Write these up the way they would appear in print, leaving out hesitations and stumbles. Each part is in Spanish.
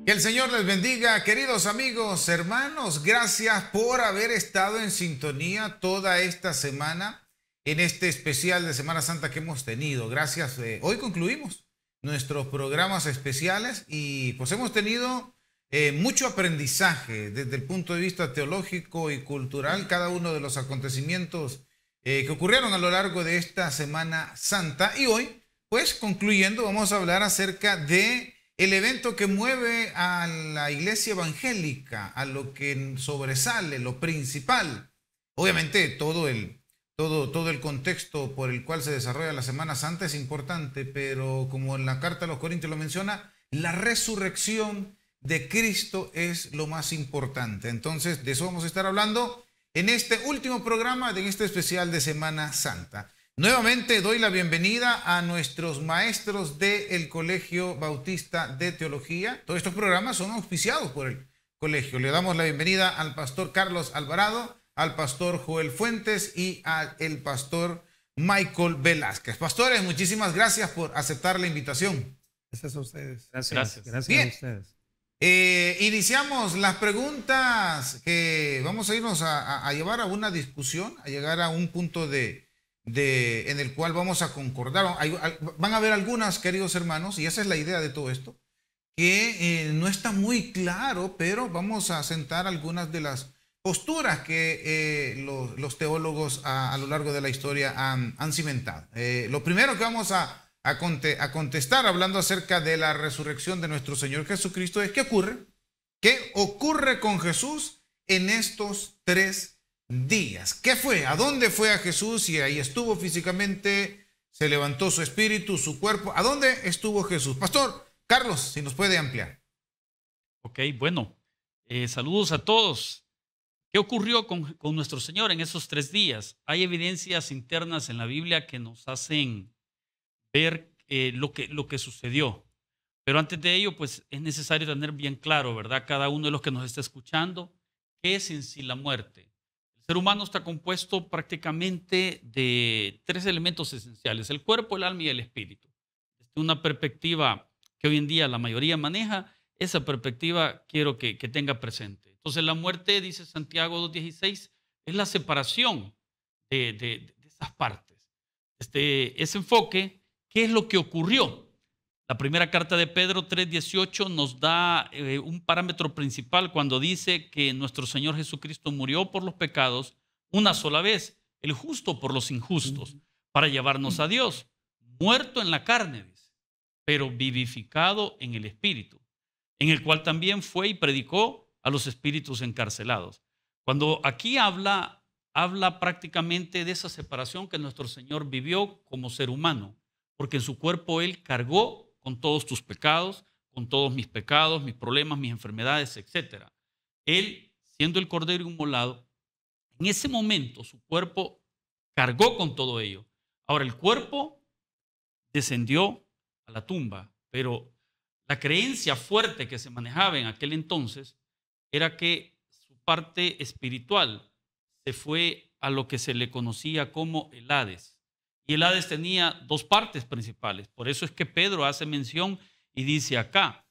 Que el Señor les bendiga, queridos amigos, hermanos. Gracias por haber estado en sintonía toda esta semana en este especial de Semana Santa que hemos tenido. Gracias. Hoy concluimos nuestros programas especiales y pues hemos tenido mucho aprendizaje desde el punto de vista teológico y cultural, cada uno de los acontecimientos que ocurrieron a lo largo de esta Semana Santa. Y hoy, pues concluyendo, vamos a hablar acerca de el evento que mueve a la iglesia evangélica, a lo que sobresale, lo principal. Obviamente todo el contexto por el cual se desarrolla la Semana Santa es importante, pero como en la carta a los Corintios lo menciona, la resurrección de Cristo es lo más importante. Entonces, de eso vamos a estar hablando en este último programa de este especial de Semana Santa. Nuevamente doy la bienvenida a nuestros maestros del Colegio Bautista de Teología. Todos estos programas son auspiciados por el colegio. Le damos la bienvenida al pastor Carlos Alvarado, al pastor Joel Fuentes y al pastor Michael Velázquez. Pastores, muchísimas gracias por aceptar la invitación. Gracias a ustedes. Gracias Bien. A ustedes. Iniciamos las preguntas que vamos a irnos a llevar a una discusión, a llegar a un punto en el cual vamos a concordar. Van a haber algunas, queridos hermanos, y esa es la idea de todo esto, que no está muy claro, pero vamos a sentar algunas de las posturas que los teólogos a lo largo de la historia han cimentado. Lo primero que vamos a contestar, hablando acerca de la resurrección de nuestro Señor Jesucristo, es ¿qué ocurre? ¿Qué ocurre con Jesús en estos 3 días? ¿Qué fue? ¿A dónde fue a Jesús? Y ahí estuvo físicamente, se levantó su espíritu, su cuerpo. ¿A dónde estuvo Jesús? Pastor Carlos, si nos puede ampliar. Ok, bueno, saludos a todos. ¿Qué ocurrió con nuestro Señor en esos 3 días? Hay evidencias internas en la Biblia que nos hacen ver lo que sucedió. Pero antes de ello, pues es necesario tener bien claro, ¿verdad? Cada uno de los que nos está escuchando, ¿qué es en sí la muerte? El ser humano está compuesto prácticamente de 3 elementos esenciales: el cuerpo, el alma y el espíritu. Desde una perspectiva que hoy en día la mayoría maneja, esa perspectiva quiero que tenga presente. Entonces la muerte, dice Santiago 2:16, es la separación de esas partes. Ese enfoque, ¿qué es lo que ocurrió? La primera carta de Pedro 3:18 nos da un parámetro principal cuando dice que nuestro Señor Jesucristo murió por los pecados una sola vez, el justo por los injustos, para llevarnos a Dios, muerto en la carne, dice, pero vivificado en el Espíritu, en el cual también fue y predicó a los espíritus encarcelados. Cuando aquí habla prácticamente de esa separación que nuestro Señor vivió como ser humano, porque en su cuerpo Él cargó con todos tus pecados, con todos mis pecados, mis problemas, mis enfermedades, etc. Él, siendo el Cordero inmolado, en ese momento su cuerpo cargó con todo ello. Ahora el cuerpo descendió a la tumba, pero la creencia fuerte que se manejaba en aquel entonces era que su parte espiritual se fue a lo que se le conocía como el Hades. Y el Hades tenía 2 partes principales. Por eso es que Pedro hace mención y dice acá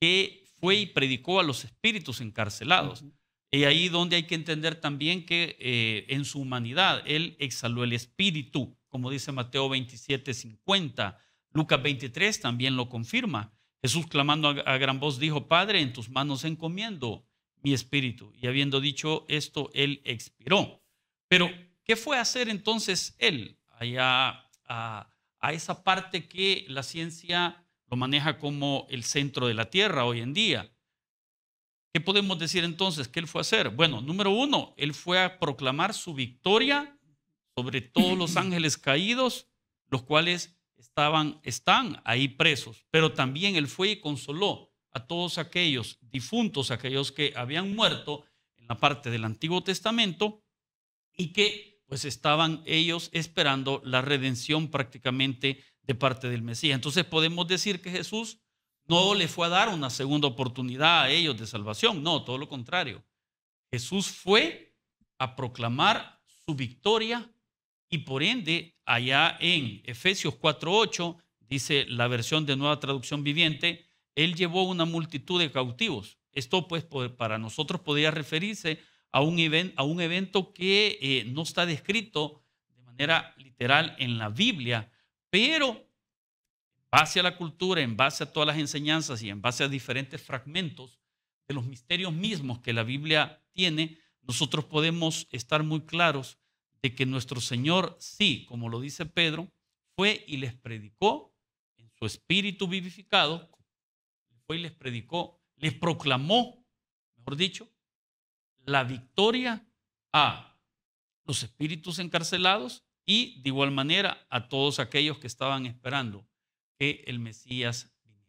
que fue y predicó a los espíritus encarcelados. Y ahí donde hay que entender también que en su humanidad Él exhaló el espíritu, como dice Mateo 27:50. Lucas 23 también lo confirma. Jesús, clamando a gran voz, dijo: Padre, en tus manos encomiendo mi espíritu. Y habiendo dicho esto, Él expiró. Pero ¿qué fue a hacer entonces Él allá a esa parte que la ciencia lo maneja como el centro de la tierra hoy en día? ¿Qué podemos decir entonces que Él fue a hacer? Bueno, número 1, Él fue a proclamar su victoria sobre todos los ángeles caídos, los cuales están ahí presos. Pero también Él fue y consoló a todos aquellos difuntos, aquellos que habían muerto en la parte del Antiguo Testamento y que pues estaban ellos esperando la redención prácticamente de parte del Mesías. Entonces podemos decir que Jesús no le fue a dar una segunda oportunidad a ellos de salvación, no, todo lo contrario. Jesús fue a proclamar su victoria y por ende allá en Efesios 4:8 dice la versión de Nueva Traducción Viviente Él llevó una multitud de cautivos. Esto pues para nosotros podría referirse a un evento que no está descrito de manera literal en la Biblia, pero en base a la cultura, en base a todas las enseñanzas y en base a diferentes fragmentos de los misterios mismos que la Biblia tiene, nosotros podemos estar muy claros de que nuestro Señor, sí, como lo dice Pedro, fue y les predicó en su espíritu vivificado, fue y les predicó, les proclamó, mejor dicho, la victoria a los espíritus encarcelados y de igual manera a todos aquellos que estaban esperando que el Mesías viniera.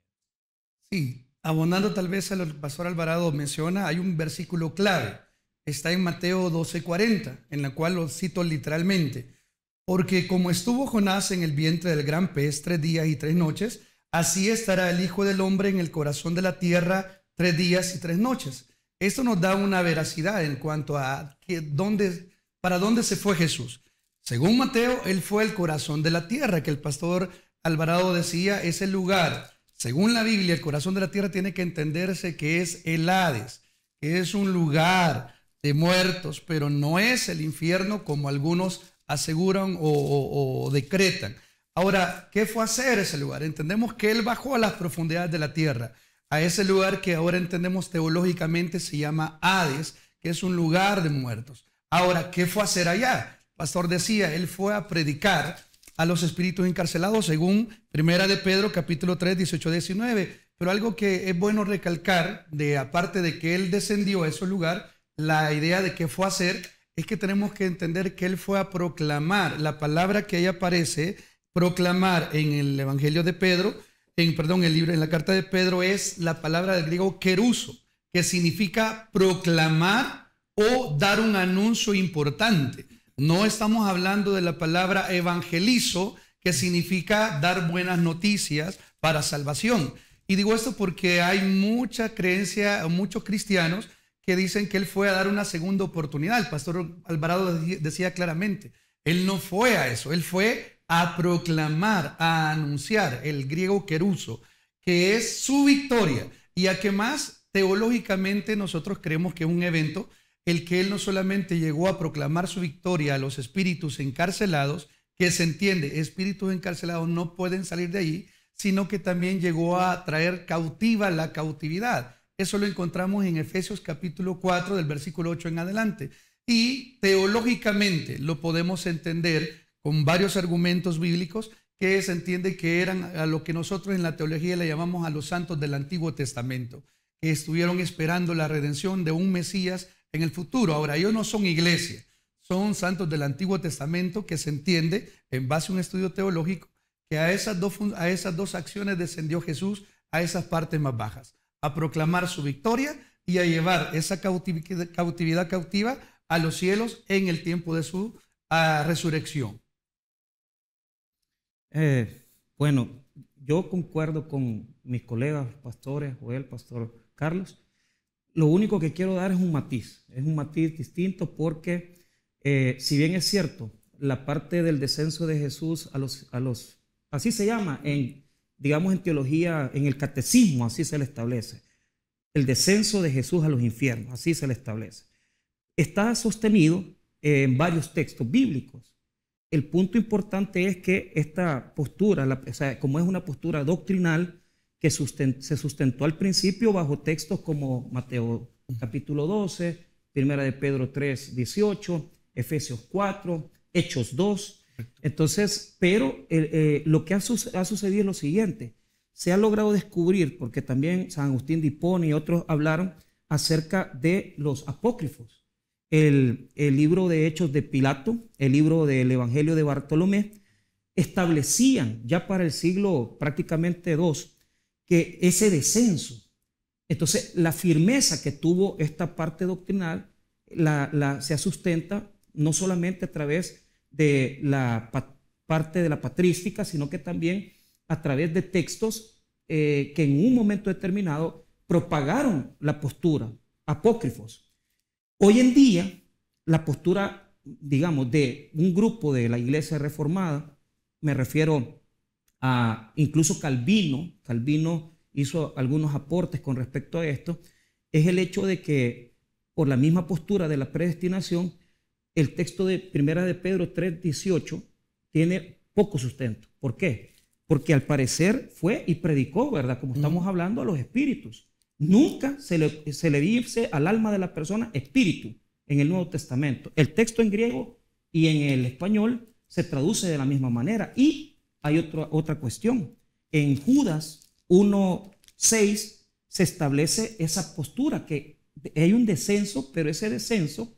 Sí, abonando tal vez a lo que el pastor Alvarado menciona, hay un versículo clave. Está en Mateo 12:40, en la cual lo cito literalmente. Porque como estuvo Jonás en el vientre del gran pez 3 días y 3 noches, así estará el Hijo del Hombre en el corazón de la tierra 3 días y 3 noches. Esto nos da una veracidad en cuanto a para dónde se fue Jesús. Según Mateo, él fue el corazón de la tierra, que el pastor Alvarado decía, es el lugar. Según la Biblia, el corazón de la tierra tiene que entenderse que es el Hades, que es un lugar de muertos, pero no es el infierno como algunos aseguran o decretan. Ahora, ¿qué fue a hacer ese lugar? Entendemos que él bajó a las profundidades de la tierra, a ese lugar que ahora entendemos teológicamente se llama Hades, que es un lugar de muertos. Ahora, ¿qué fue a hacer allá? El pastor decía, él fue a predicar a los espíritus encarcelados, según Primera de Pedro, capítulo 3, 18-19. Pero algo que es bueno recalcar, aparte de que él descendió a ese lugar, la idea de qué fue a hacer, es que tenemos que entender que él fue a proclamar. La palabra que ahí aparece, proclamar en el Evangelio de Pedro, en la carta de Pedro, es la palabra del griego keruso, que significa proclamar o dar un anuncio importante. No estamos hablando de la palabra evangelizo, que significa dar buenas noticias para salvación. Y digo esto porque hay mucha creencia, muchos cristianos que dicen que él fue a dar una segunda oportunidad. El pastor Alvarado decía claramente, él no fue a eso, él fue a proclamar, a anunciar, el griego keruso, que es su victoria. Y a que más teológicamente nosotros creemos que es un evento el que él no solamente llegó a proclamar su victoria a los espíritus encarcelados, que se entiende, espíritus encarcelados no pueden salir de ahí, sino que también llegó a traer cautiva la cautividad. Eso lo encontramos en Efesios capítulo 4 del versículo 8 en adelante. Y teológicamente lo podemos entender con varios argumentos bíblicos que se entiende que eran a lo que nosotros en la teología le llamamos a los santos del Antiguo Testamento, que estuvieron esperando la redención de un Mesías en el futuro. Ahora, ellos no son iglesia, son santos del Antiguo Testamento que se entiende en base a un estudio teológico que a esas dos acciones descendió Jesús a esas partes más bajas, a proclamar su victoria y a llevar esa cautividad cautiva a los cielos en el tiempo de su resurrección. Bueno, yo concuerdo con mis colegas pastores, Joel, pastor Carlos. Lo único que quiero dar es un matiz distinto porque si bien es cierto, la parte del descenso de Jesús a los así se llama, digamos en teología, en el catecismo, así se le establece, el descenso de Jesús a los infiernos, así se le establece. Está sostenido en varios textos bíblicos. El punto importante es que esta postura, o sea, como es una postura doctrinal, que se sustentó al principio bajo textos como Mateo capítulo 12, Primera de Pedro 3, 18, Efesios 4, Hechos 2. Entonces, pero lo que ha sucedido es lo siguiente. Se ha logrado descubrir, porque también San Agustín de Hipona y otros hablaron acerca de los apócrifos. El libro de Hechos de Pilato, el libro del Evangelio de Bartolomé, establecían ya para el siglo prácticamente II que ese descenso. Entonces, la firmeza que tuvo esta parte doctrinal se sustenta no solamente a través de la parte de la patrística, sino que también a través de textos que en un momento determinado propagaron la postura, apócrifos. Hoy en día, la postura, digamos, de un grupo de la Iglesia Reformada, me refiero a incluso Calvino hizo algunos aportes con respecto a esto, es el hecho de que por la misma postura de la predestinación, el texto de Primera de Pedro 3:18 tiene poco sustento. ¿Por qué? Porque al parecer fue y predicó, ¿verdad? Como estamos hablando, a los espíritus. Nunca se le dice al alma de la persona espíritu en el Nuevo Testamento. El texto en griego y en el español se traduce de la misma manera. Y hay otra cuestión. En Judas 1:6 se establece esa postura, que hay un descenso, pero ese descenso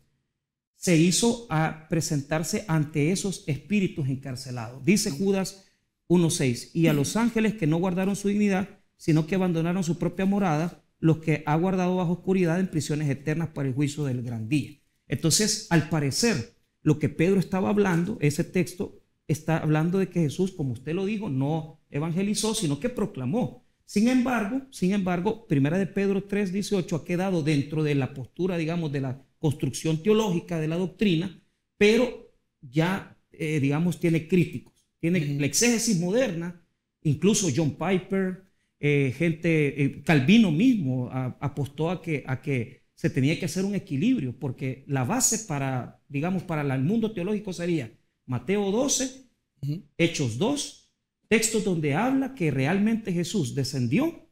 se hizo a presentarse ante esos espíritus encarcelados. Dice Judas 1:6, y a los ángeles que no guardaron su dignidad, sino que abandonaron su propia morada, los que ha guardado bajo oscuridad en prisiones eternas para el juicio del gran día. Entonces, al parecer, lo que Pedro estaba hablando, ese texto está hablando de que Jesús, como usted lo dijo, no evangelizó, sino que proclamó. Sin embargo, Primera de Pedro 3:18 ha quedado dentro de la postura, digamos, de la construcción teológica de la doctrina, pero ya, digamos, tiene críticos. Tiene la exégesis moderna, incluso John Piper, Calvino mismo apostó a que se tenía que hacer un equilibrio, porque la base para, digamos, para el mundo teológico sería Mateo 12, Hechos 2, textos donde habla que realmente Jesús descendió,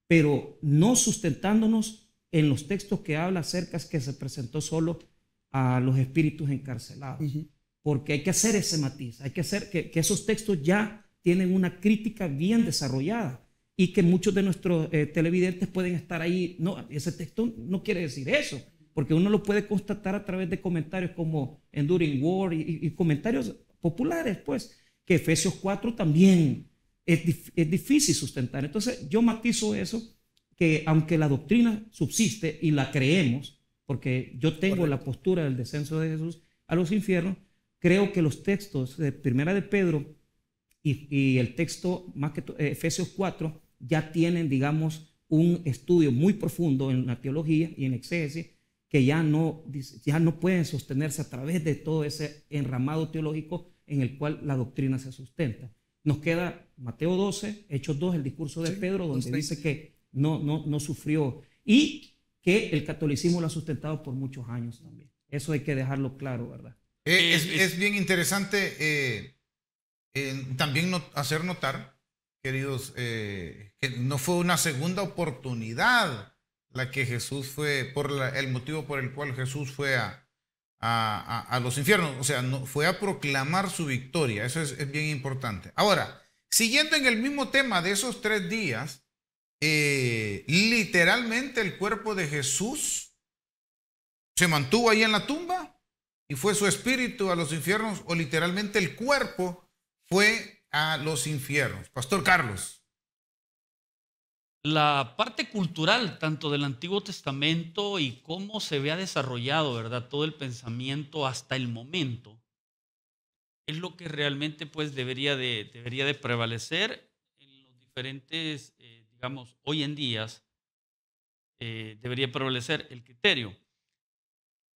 pero no sustentándonos en los textos que habla acerca de que se presentó solo a los espíritus encarcelados. Porque hay que hacer ese matiz, hay que hacer que esos textos ya tienen una crítica bien desarrollada y que muchos de nuestros televidentes pueden estar ahí. No, ese texto no quiere decir eso, porque uno lo puede constatar a través de comentarios como Enduring War y comentarios populares, pues, que Efesios 4 también es difícil sustentar. Entonces yo matizo eso, que aunque la doctrina subsiste y la creemos, porque yo tengo la postura del descenso de Jesús a los infiernos, creo que los textos de Primera de Pedro y el texto más que Efesios 4 ya tienen, digamos, un estudio muy profundo en la teología y en exégesis, que ya no pueden sostenerse a través de todo ese enramado teológico en el cual la doctrina se sustenta. Nos queda Mateo 12, Hechos 2, el discurso de Pedro, donde dice que no sufrió y que el catolicismo lo ha sustentado por muchos años también. Eso hay que dejarlo claro, ¿verdad? Es bien interesante también hacer notar, queridos, que no fue una segunda oportunidad la que Jesús fue, el motivo por el cual Jesús fue a los infiernos. O sea, no, fue a proclamar su victoria. Eso es bien importante. Ahora, siguiendo en el mismo tema de esos 3 días, literalmente el cuerpo de Jesús se mantuvo ahí en la tumba y fue su espíritu a los infiernos, o literalmente el cuerpo fue a los infiernos. Pastor Carlos. La parte cultural, tanto del Antiguo Testamento y cómo se ve desarrollado, ¿verdad? Todo el pensamiento hasta el momento, es lo que realmente pues debería de prevalecer en los diferentes, digamos, hoy en día, debería prevalecer el criterio.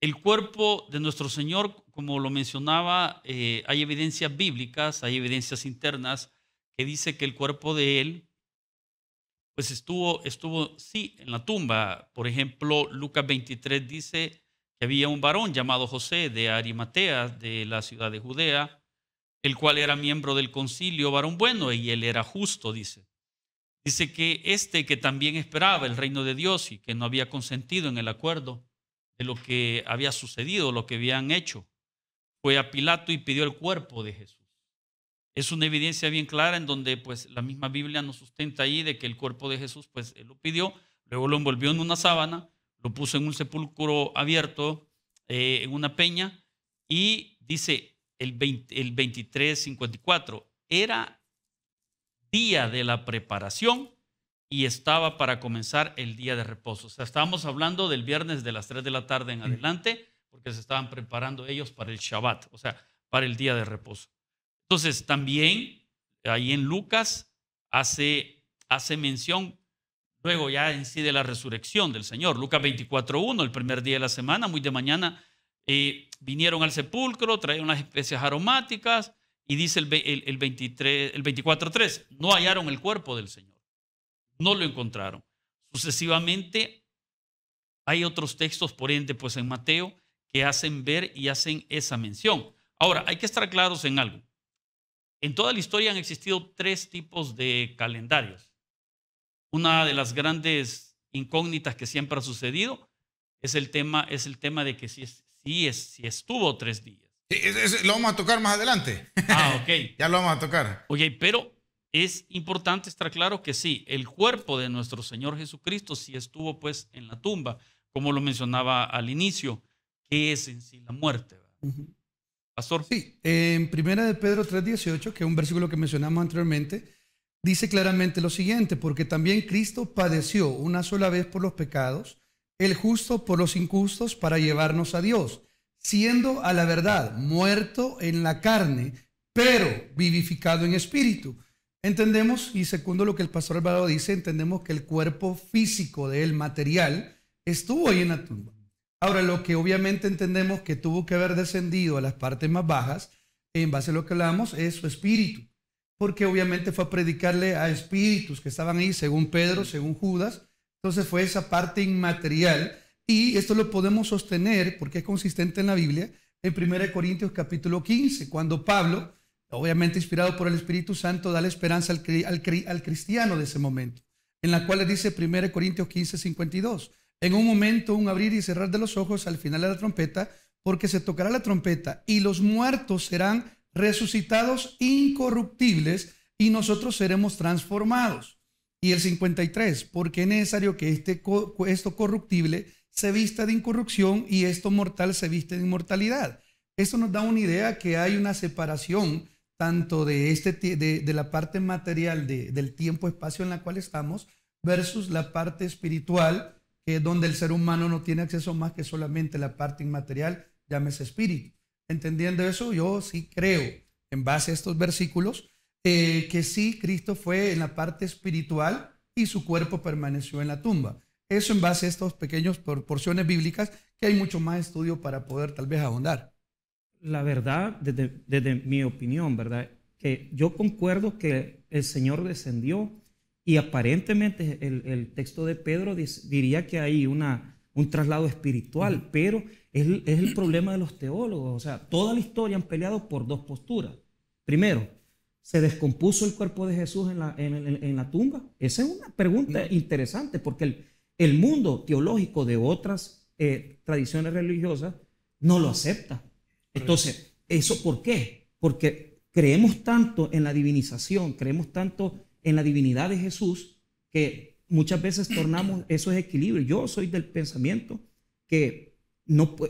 El cuerpo de nuestro Señor, como lo mencionaba, hay evidencias bíblicas, hay evidencias internas que dice que el cuerpo de Él pues estuvo sí en la tumba. Por ejemplo, Lucas 23 dice que había un varón llamado José de Arimatea, de la ciudad de Judea, el cual era miembro del concilio, varón bueno, y él era justo, dice. Dice que que también esperaba el reino de Dios y que no había consentido en el acuerdo de lo que había sucedido, lo que habían hecho, fue a Pilato y pidió el cuerpo de Jesús. Es una evidencia bien clara en donde pues la misma Biblia nos sustenta ahí de que el cuerpo de Jesús pues él lo pidió, luego lo envolvió en una sábana, lo puso en un sepulcro abierto, en una peña, y dice el 23:54, era día de la preparación y estaba para comenzar el día de reposo. O sea, estábamos hablando del viernes de las 3 de la tarde en adelante, porque se estaban preparando ellos para el Shabbat, o sea, para el día de reposo. Entonces, también ahí en Lucas hace mención luego ya en sí de la resurrección del Señor. Lucas 24:1, el primer día de la semana, muy de mañana, vinieron al sepulcro, trajeron las especias aromáticas, y dice el 24:3, no hallaron el cuerpo del Señor. no lo encontraron. Sucesivamente, hay otros textos, por ende, pues en Mateo, que hacen ver y hacen esa mención. Ahora, hay que estar claros en algo. En toda la historia han existido 3 tipos de calendarios. Una de las grandes incógnitas que siempre ha sucedido es el tema de que si estuvo 3 días. Lo vamos a tocar más adelante. Ok. Ya lo vamos a tocar. Ok, pero es importante estar claro que sí, el cuerpo de nuestro Señor Jesucristo sí estuvo pues en la tumba, como lo mencionaba al inicio. ¿Qué es en sí la muerte? Pastor. Sí, en Primera de Pedro 3:18, que es un versículo que mencionamos anteriormente, dice claramente lo siguiente: porque también Cristo padeció una sola vez por los pecados, el justo por los injustos, para llevarnos a Dios, siendo a la verdad muerto en la carne, pero vivificado en espíritu. Entendemos, y segundo lo que el pastor Alvarado dice, entendemos que el cuerpo físico de él, material, estuvo ahí en la tumba. Ahora, lo que obviamente entendemos que tuvo que haber descendido a las partes más bajas, en base a lo que hablamos, es su espíritu. Porque obviamente fue a predicarle a espíritus que estaban ahí, según Pedro, según Judas. Entonces fue esa parte inmaterial. Y esto lo podemos sostener, porque es consistente en la Biblia, en 1 Corintios capítulo 15, cuando Pablo, obviamente inspirado por el Espíritu Santo, da la esperanza al cristiano de ese momento, en la cual le dice 1 Corintios 15:52. En un momento, un abrir y cerrar de los ojos al final de la trompeta, porque se tocará la trompeta y los muertos serán resucitados incorruptibles y nosotros seremos transformados. Y el 53, porque es necesario que esto corruptible se vista de incorrupción y esto mortal se viste de inmortalidad. Esto nos da una idea que hay una separación tanto de la parte material del tiempo-espacio en la cual estamos versus la parte espiritual, que es donde el ser humano no tiene acceso más que solamente la parte inmaterial, llámese espíritu. Entendiendo eso, yo sí creo, en base a estos versículos, que sí, Cristo fue en la parte espiritual y su cuerpo permaneció en la tumba. Eso en base a estas pequeñas porciones bíblicas, que hay mucho más estudio para poder tal vez ahondar. La verdad, desde mi opinión, ¿verdad? Que yo concuerdo que el Señor descendió. Y aparentemente el texto de Pedro diría que hay un traslado espiritual, pero es el problema de los teólogos. O sea, toda la historia han peleado por 2 posturas. Primero, ¿se descompuso el cuerpo de Jesús en la tumba? Esa es una pregunta interesante, porque el mundo teológico de otras tradiciones religiosas no lo acepta. Entonces, ¿eso por qué? Porque creemos tanto en la divinización, creemos tanto en la divinidad de Jesús, que muchas veces tornamos esos equilibrios. Yo soy del pensamiento que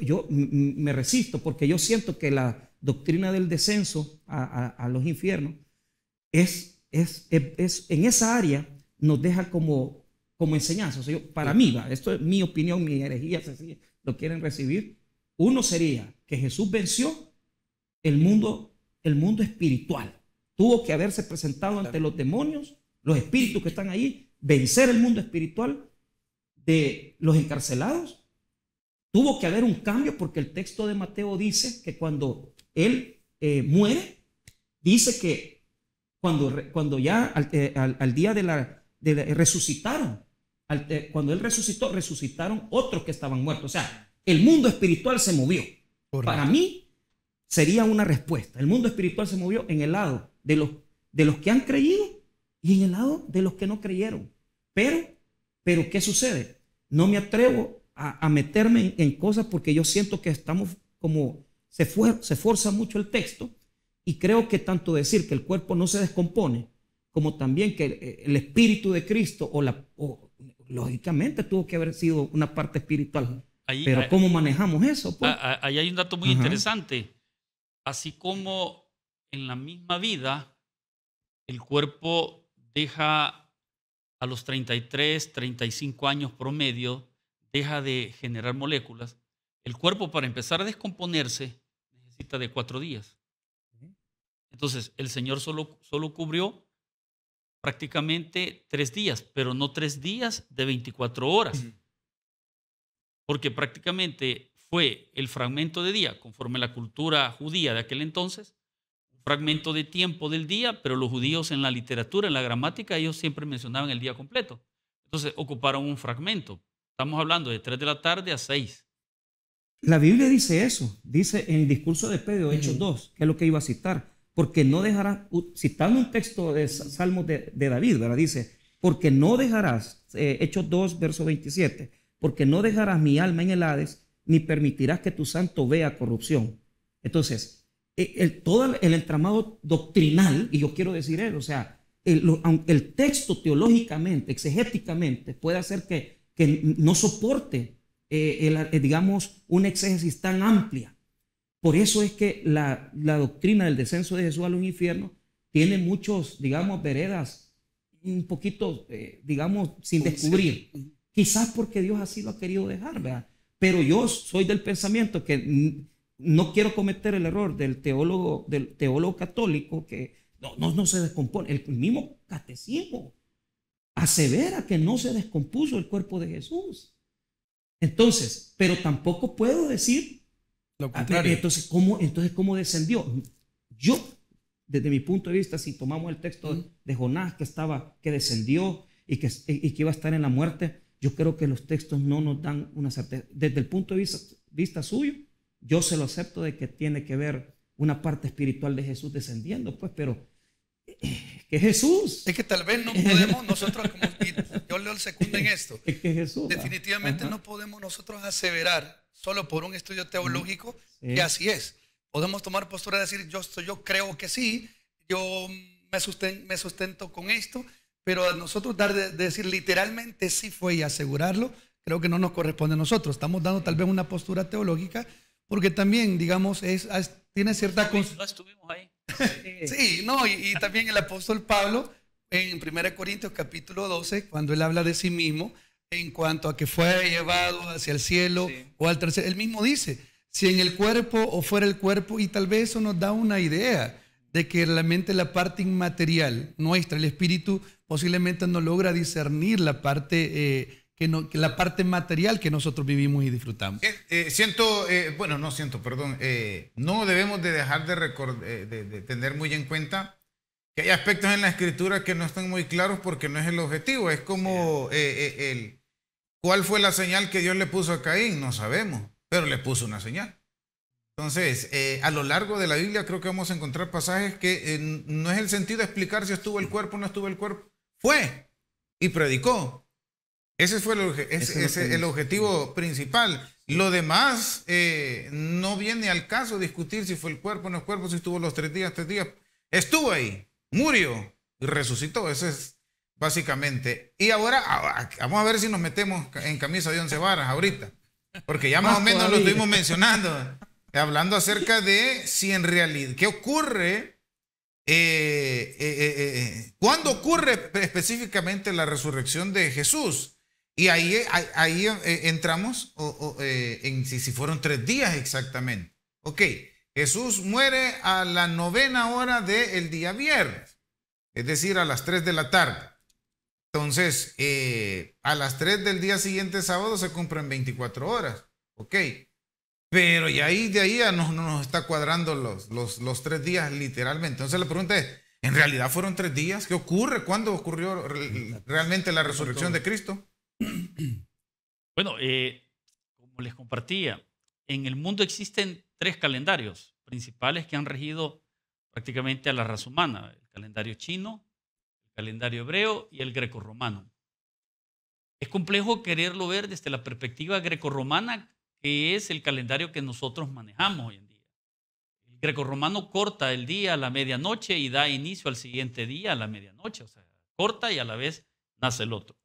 yo me resisto, porque yo siento que la doctrina del descenso a los infiernos es en esa área nos deja como enseñanza. O sea, para mí, esto es mi opinión, mi herejía, si lo quieren recibir. Uno sería que Jesús venció el mundo espiritual. Tuvo que haberse presentado ante los demonios, los espíritus que están ahí, vencer el mundo espiritual de los encarcelados. Tuvo que haber un cambio, porque el texto de Mateo dice que cuando él muere, dice que cuando ya al día resucitaron, cuando él resucitó, resucitaron otros que estaban muertos. O sea, el mundo espiritual se movió. Correcto. Para mí sería una respuesta. El mundo espiritual se movió en el lado de los que han creído y en el lado de los que no creyeron. Pero ¿qué sucede? No me atrevo a meterme en cosas, porque yo siento que estamos como se fuerza mucho el texto, y creo que tanto decir que el cuerpo no se descompone, como también que el espíritu de Cristo lógicamente tuvo que haber sido una parte espiritual. Pero ¿cómo manejamos eso? Pues? Ahí hay un dato muy interesante. Así como en la misma vida, el cuerpo deja a los 33, 35 años promedio, deja de generar moléculas. El cuerpo, para empezar a descomponerse, necesita de 4 días. Entonces, el Señor solo cubrió prácticamente 3 días, pero no 3 días de 24 horas. Porque prácticamente fue el fragmento de día, conforme a la cultura judía de aquel entonces, un fragmento de tiempo del día, pero los judíos en la literatura, en la gramática, ellos siempre mencionaban el día completo. Entonces ocuparon un fragmento. Estamos hablando de 3 de la tarde a 6. La Biblia dice eso, dice en el discurso de Pedro, Hechos 2, que es lo que iba a citar, porque no dejarás, citando un texto de Salmos de David, ¿verdad? Dice, porque no dejarás, Hechos 2, verso 27, porque no dejarás mi alma en el Hades, ni permitirás que tu santo vea corrupción. Entonces, todo el entramado doctrinal, y yo quiero decir eso, o sea, aunque el texto teológicamente, exegéticamente, puede hacer que no soporte, digamos, una exégesis tan amplia. Por eso es que la doctrina del descenso de Jesús a los infiernos tiene muchos, digamos, veredas un poquito, digamos, sin descubrir. Quizás porque Dios así lo ha querido dejar, ¿verdad? Pero yo soy del pensamiento que no quiero cometer el error del teólogo católico que no se descompone. El mismo catecismo asevera que no se descompuso el cuerpo de Jesús. Entonces, pero tampoco puedo decir lo contrario. Entonces, ¿cómo descendió? Yo, desde mi punto de vista, si tomamos el texto de Jonás que descendió y que iba a estar en la muerte, yo creo que los textos no nos dan una certeza. Desde el punto de vista suyo, yo se lo acepto de que tiene que ver una parte espiritual de Jesús descendiendo, pues, pero que Jesús. Es que tal vez no podemos nosotros, como yo leo el segundo en esto, Es que Jesús. definitivamente no podemos nosotros aseverar solo por un estudio teológico que así es. Podemos tomar postura de decir, yo creo que sí, yo me sustento con esto, pero a nosotros de decir literalmente sí fue y asegurarlo, creo que no nos corresponde a nosotros. Estamos dando tal vez una postura teológica porque también, digamos, tiene cierta... No estuvimos ahí. Sí, no, y también el apóstol Pablo en 1 Corintios capítulo 12, cuando él habla de sí mismo, en cuanto a que fue llevado hacia el cielo o al tercer, él mismo dice, si en el cuerpo o fuera el cuerpo, y tal vez eso nos da una idea de que realmente la parte inmaterial nuestra, el espíritu, posiblemente no logra discernir la parte la parte material que nosotros vivimos y disfrutamos. No debemos de dejar de tener muy en cuenta que hay aspectos en la escritura que no están muy claros porque no es el objetivo. Es como ¿cuál fue la señal que Dios le puso a Caín? No sabemos, pero le puso una señal. Entonces, a lo largo de la Biblia creo que vamos a encontrar pasajes que no es el sentido de explicar si estuvo el cuerpo o no estuvo el cuerpo. Fue y predicó. Ese fue el objetivo principal. Lo demás no viene al caso discutir si fue el cuerpo o no el cuerpo, si estuvo los 3 días. Estuvo ahí, murió y resucitó. Eso es básicamente. Y ahora vamos a ver si nos metemos en camisa de 11 varas ahorita. Porque ya más o menos lo estuvimos mencionando. Hablando acerca de si en realidad, ¿qué ocurre? ¿Cuándo ocurre específicamente la resurrección de Jesús? Y ahí entramos en si fueron 3 días exactamente. Ok, Jesús muere a la 9ª hora del día viernes, es decir, a las 3 de la tarde. Entonces, a las 3 del día siguiente, sábado, se cumplen 24 horas. Ok, pero y ahí de ahí no nos está cuadrando los 3 días literalmente. Entonces la pregunta es, ¿en realidad fueron 3 días? ¿Qué ocurre? ¿Cuándo ocurrió realmente la resurrección de Cristo? Bueno, como les compartía, en el mundo existen 3 calendarios principales que han regido prácticamente a la raza humana: el calendario chino, el calendario hebreo y el grecorromano. Es complejo quererlo ver desde la perspectiva grecorromana, que es el calendario que nosotros manejamos hoy en día. El grecorromano corta el día a la medianoche y da inicio al siguiente día a la medianoche, o sea, corta y a la vez nace el otro.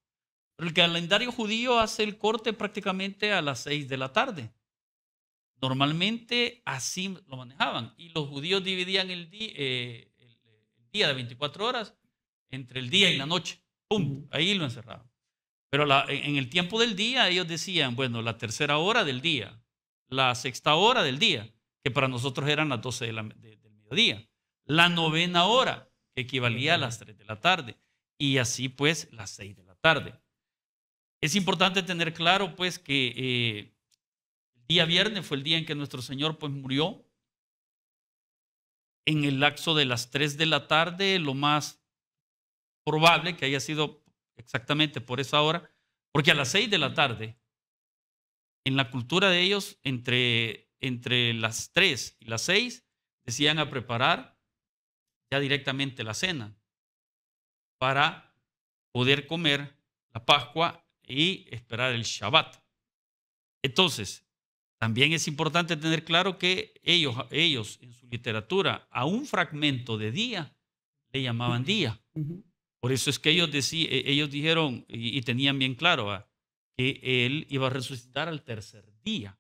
Pero el calendario judío hace el corte prácticamente a las 6 de la tarde. Normalmente así lo manejaban. Y los judíos dividían el día de 24 horas entre el día y la noche. ¡Pum! Ahí lo encerraban. Pero en el tiempo del día ellos decían, bueno, la 3ª hora del día, la 6ª hora del día, que para nosotros eran las 12 del mediodía. La 9ª hora, que equivalía a las 3 de la tarde. Y así pues las 6 de la tarde. Es importante tener claro pues que el día viernes fue el día en que nuestro Señor pues murió. en el lapso de las 3 de la tarde, lo más probable que haya sido exactamente por esa hora, porque a las 6 de la tarde, en la cultura de ellos, entre las 3 y las 6, decían a preparar ya directamente la cena para poder comer la Pascua y esperar el Shabbat. Entonces, también es importante tener claro que ellos en su literatura a un fragmento de día le llamaban día. Por eso es que ellos dijeron y tenían bien claro que él iba a resucitar al tercer día.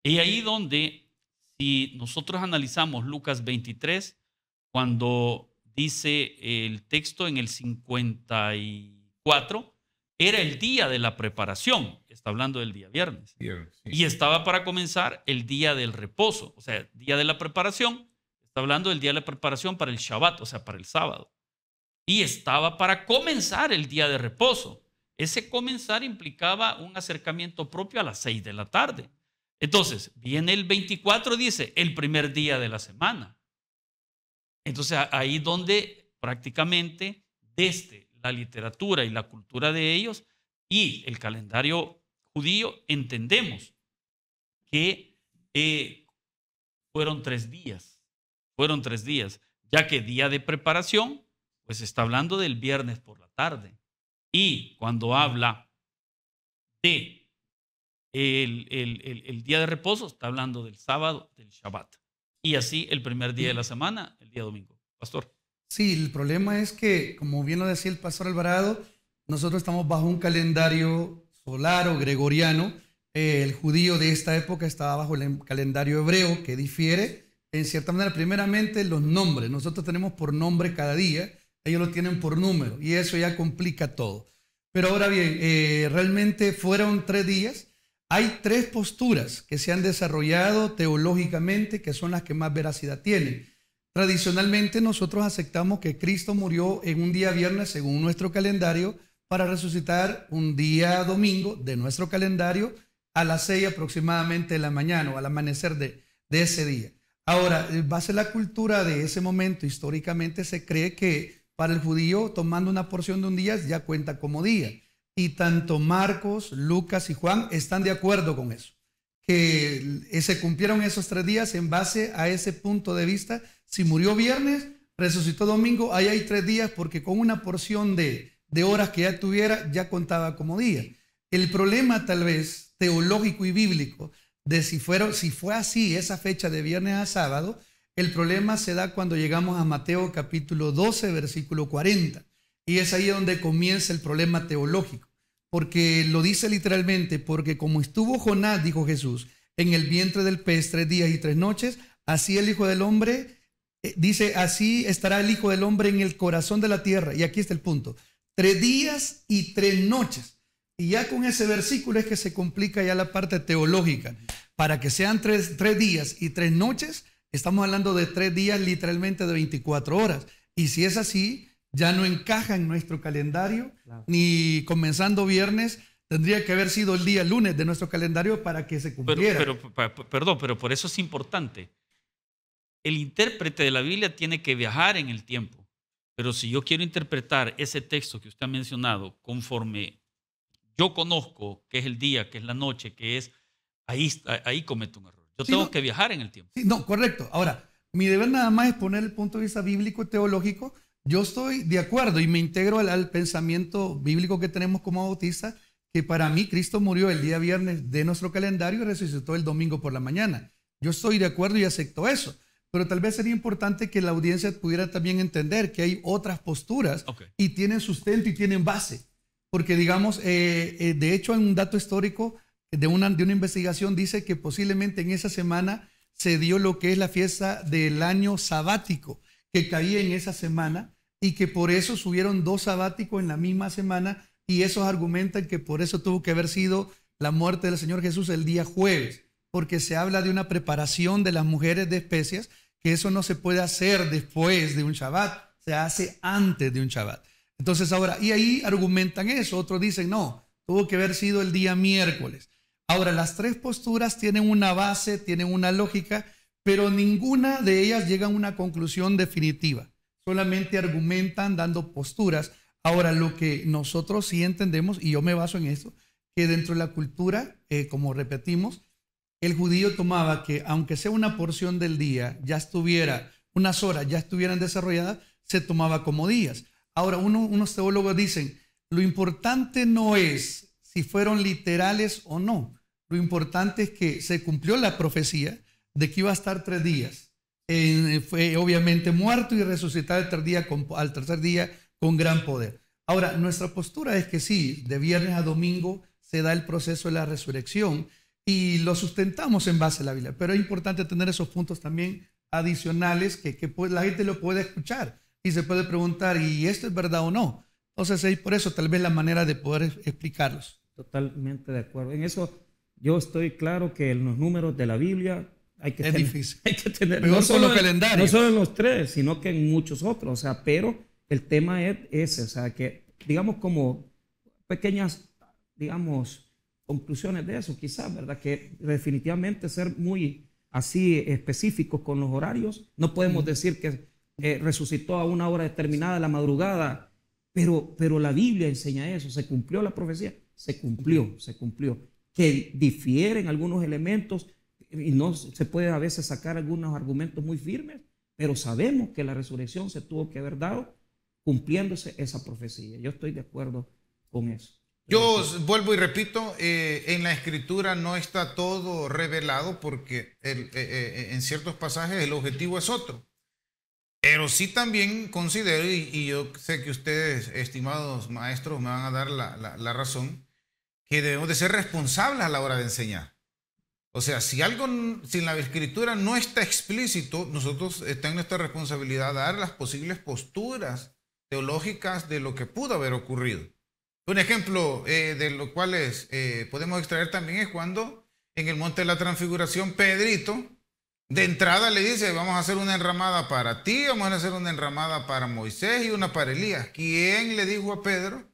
Y ahí donde, si nosotros analizamos Lucas 23, cuando dice el texto en el 54, era el día de la preparación, está hablando del día viernes, Sí. y estaba para comenzar el día del reposo, o sea, día de la preparación, está hablando del día de la preparación para el Shabbat, o sea, para el sábado, y estaba para comenzar el día de reposo. Ese comenzar implicaba un acercamiento propio a las 6 de la tarde. Entonces, viene el 24, dice, el primer día de la semana. Entonces, ahí donde prácticamente desde la literatura y la cultura de ellos y el calendario judío entendemos que fueron 3 días, ya que día de preparación, pues está hablando del viernes por la tarde. Y cuando habla de el día de reposo, está hablando del sábado, del Shabbat. Y así el primer día de la semana, el día domingo. Pastor. Sí, el problema es que, como bien lo decía el pastor Alvarado, nosotros estamos bajo un calendario solar o gregoriano. El judío de esta época estaba bajo el calendario hebreo, que difiere en cierta manera. Primeramente, los nombres. Nosotros tenemos por nombre cada día, ellos lo tienen por número, y eso ya complica todo. Pero ahora bien, realmente fueron 3 días. Hay 3 posturas que se han desarrollado teológicamente, que son las que más veracidad tienen. Tradicionalmente nosotros aceptamos que Cristo murió en un día viernes según nuestro calendario para resucitar un día domingo de nuestro calendario a las 6 aproximadamente de la mañana o al amanecer de ese día. Ahora, en base a la cultura de ese momento, históricamente se cree que para el judío tomando una porción de un día ya cuenta como día. Y tanto Marcos, Lucas y Juan están de acuerdo con eso, que se cumplieron esos 3 días en base a ese punto de vista. Si murió viernes, resucitó domingo, ahí hay 3 días porque con una porción de horas que ya tuviera, ya contaba como día. El problema tal vez teológico y bíblico de si fue así esa fecha de viernes a sábado, el problema se da cuando llegamos a Mateo capítulo 12, versículo 40. Y es ahí donde comienza el problema teológico, porque lo dice literalmente, porque como estuvo Jonás, dijo Jesús, en el vientre del pez 3 días y 3 noches, así el Hijo del Hombre, dice, así estará el Hijo del Hombre en el corazón de la tierra. Y aquí está el punto, 3 días y 3 noches. Y ya con ese versículo es que se complica ya la parte teológica. Para que sean 3 días y 3 noches, estamos hablando de 3 días literalmente de 24 horas. Y si es así, ya no encaja en nuestro calendario, claro. Ni comenzando viernes, tendría que haber sido el día lunes de nuestro calendario para que se cumpliera. Pero por eso es importante. El intérprete de la Biblia tiene que viajar en el tiempo. Pero si yo quiero interpretar ese texto que usted ha mencionado conforme yo conozco, que es el día, que es la noche, que es, ahí cometo un error. Yo tengo que viajar en el tiempo. Sí, no, correcto. Ahora, mi deber nada más es poner el punto de vista bíblico, teológico. Yo estoy de acuerdo y me integro al pensamiento bíblico que tenemos como bautistas, que para mí Cristo murió el día viernes de nuestro calendario y resucitó el domingo por la mañana. Yo estoy de acuerdo y acepto eso, pero tal vez sería importante que la audiencia pudiera también entender que hay otras posturas y tienen sustento y tienen base. Porque digamos, de hecho hay un dato histórico de una investigación, dice que posiblemente en esa semana se dio lo que es la fiesta del año sabático, que caía en esa semana, y que por eso subieron 2 sabáticos en la misma semana, y esos argumentan que por eso tuvo que haber sido la muerte del Señor Jesús el día jueves, porque se habla de una preparación de las mujeres de especias, que eso no se puede hacer después de un Shabbat, se hace antes de un Shabbat. Entonces ahora, y ahí argumentan eso, otros dicen no, tuvo que haber sido el día miércoles. Ahora, las 3 posturas tienen una base, tienen una lógica, pero ninguna de ellas llega a una conclusión definitiva. Solamente argumentan dando posturas. Ahora, lo que nosotros sí entendemos, y yo me baso en esto, que dentro de la cultura, como repetimos, el judío tomaba que aunque sea una porción del día, ya estuviera, unas horas ya estuvieran desarrolladas, se tomaba como días. Ahora, unos teólogos dicen, lo importante no es si fueron literales o no. Lo importante es que se cumplió la profecía de que iba a estar 3 días. Fue obviamente muerto y resucitado al tercer día con gran poder. Ahora, nuestra postura es que sí, de viernes a domingo se da el proceso de la resurrección y lo sustentamos en base a la Biblia. Pero es importante tener esos puntos también adicionales que la gente lo puede escuchar y se puede preguntar, ¿y esto es verdad o no? Entonces, por eso tal vez la manera de poder explicarlos. Totalmente de acuerdo. En eso yo estoy claro que en los números de la Biblia hay que difícil. Hay que tener, no solo en los 3, sino que en muchos otros. O sea, pero el tema es ese, o sea, que digamos como pequeñas, digamos, conclusiones de eso, quizás, ¿verdad? Que definitivamente ser muy así específicos con los horarios, no podemos decir que resucitó a una hora determinada de la madrugada, pero la Biblia enseña eso, se cumplió la profecía, se cumplió. Que difieren algunos elementos y no se puede a veces sacar algunos argumentos muy firmes, pero sabemos que la resurrección se tuvo que haber dado cumpliéndose esa profecía. Yo estoy de acuerdo con eso. Yo vuelvo y repito, en la Escritura no está todo revelado porque en ciertos pasajes el objetivo es otro. Pero sí también considero, y yo sé que ustedes, estimados maestros, me van a dar la razón, que debemos de ser responsables a la hora de enseñar. O sea, si en la Escritura no está explícito, nosotros está en nuestra responsabilidad dar las posibles posturas teológicas de lo que pudo haber ocurrido. Un ejemplo de los cuales podemos extraer también es cuando en el Monte de la Transfiguración Pedrito de entrada le dice, vamos a hacer una enramada para ti, vamos a hacer una enramada para Moisés y una para Elías. ¿Quién le dijo a Pedro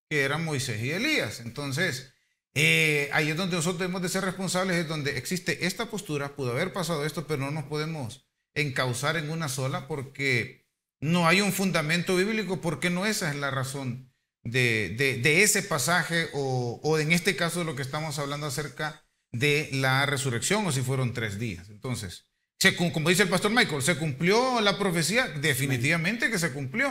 que eran Moisés y Elías? Entonces, ahí es donde nosotros debemos de ser responsables, es donde existe esta postura, pudo haber pasado esto, pero no nos podemos encauzar en una sola porque no hay un fundamento bíblico, porque no esa es la razón de ese pasaje o en este caso de lo que estamos hablando acerca de la resurrección o si fueron 3 días. Entonces, como dice el pastor Michael, ¿se cumplió la profecía? Definitivamente que se cumplió.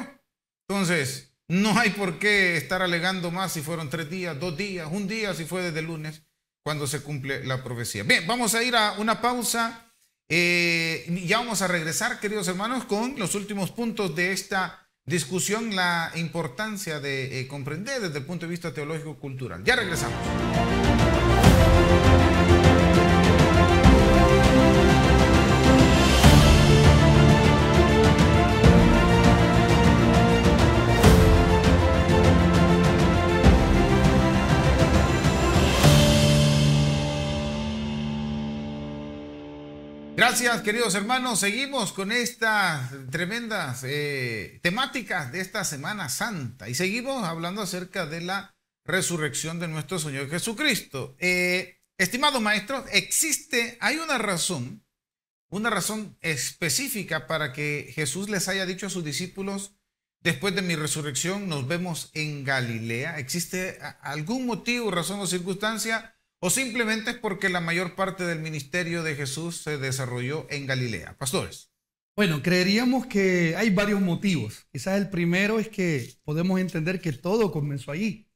Entonces, no hay por qué estar alegando más si fueron 3 días, 2 días, 1 día, si fue desde el lunes, cuando se cumple la profecía. Bien, vamos a ir a una pausa. Ya vamos a regresar, queridos hermanos, con los últimos puntos de esta discusión, la importancia de comprender desde el punto de vista teológico-cultural. Ya regresamos. Gracias, queridos hermanos. Seguimos con estas tremendas temáticas de esta Semana Santa y seguimos hablando acerca de la resurrección de nuestro Señor Jesucristo. Estimados maestros, hay una razón específica para que Jesús les haya dicho a sus discípulos, después de mi resurrección nos vemos en Galilea. ¿Existe algún motivo, razón o circunstancia? ¿O simplemente es porque la mayor parte del ministerio de Jesús se desarrolló en Galilea? Pastores. Bueno, creeríamos que hay varios motivos. Quizás el primero es que podemos entender que todo comenzó allí.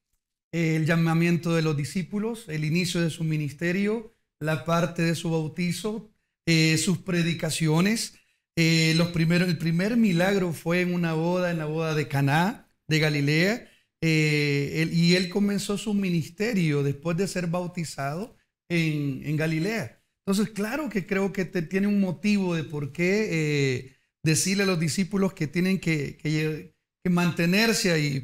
El llamamiento de los discípulos, el inicio de su ministerio, la parte de su bautizo, sus predicaciones. El primer milagro fue en la boda de Caná de Galilea. Y él comenzó su ministerio después de ser bautizado en Galilea. Entonces, claro que creo que tiene un motivo de por qué decirle a los discípulos que tienen que mantenerse ahí.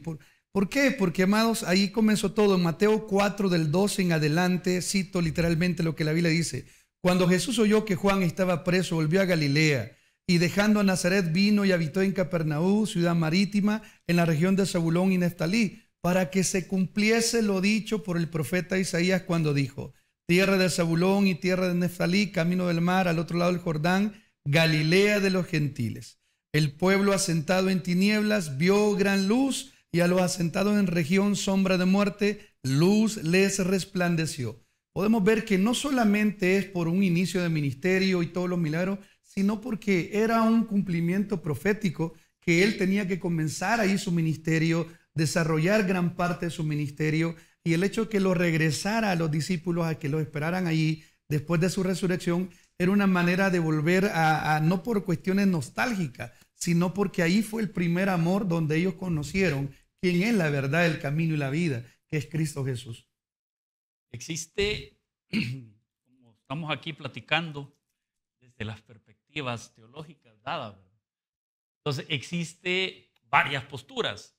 ¿Por qué? Porque, amados, ahí comenzó todo. En Mateo 4, del 12 en adelante, cito literalmente lo que la Biblia dice. Cuando Jesús oyó que Juan estaba preso, volvió a Galilea. Y dejando a Nazaret vino y habitó en Capernaú, ciudad marítima, en la región de Zabulón y Neftalí, para que se cumpliese lo dicho por el profeta Isaías cuando dijo: tierra de Zabulón y tierra de Neftalí, camino del mar, al otro lado del Jordán, Galilea de los gentiles. El pueblo asentado en tinieblas vio gran luz, y a los asentados en región sombra de muerte, luz les resplandeció. Podemos ver que no solamente es por un inicio de ministerio y todos los milagros, sino porque era un cumplimiento profético que él tenía que comenzar ahí su ministerio, desarrollar gran parte de su ministerio, y el hecho de que lo regresara a los discípulos a que lo esperaran allí después de su resurrección era una manera de volver no por cuestiones nostálgicas, sino porque ahí fue el primer amor donde ellos conocieron quién es la verdad, el camino y la vida, que es Cristo Jesús. Existe, como estamos aquí platicando, desde las perspectivas teológicas dadas, ¿verdad? Entonces, existe varias posturas.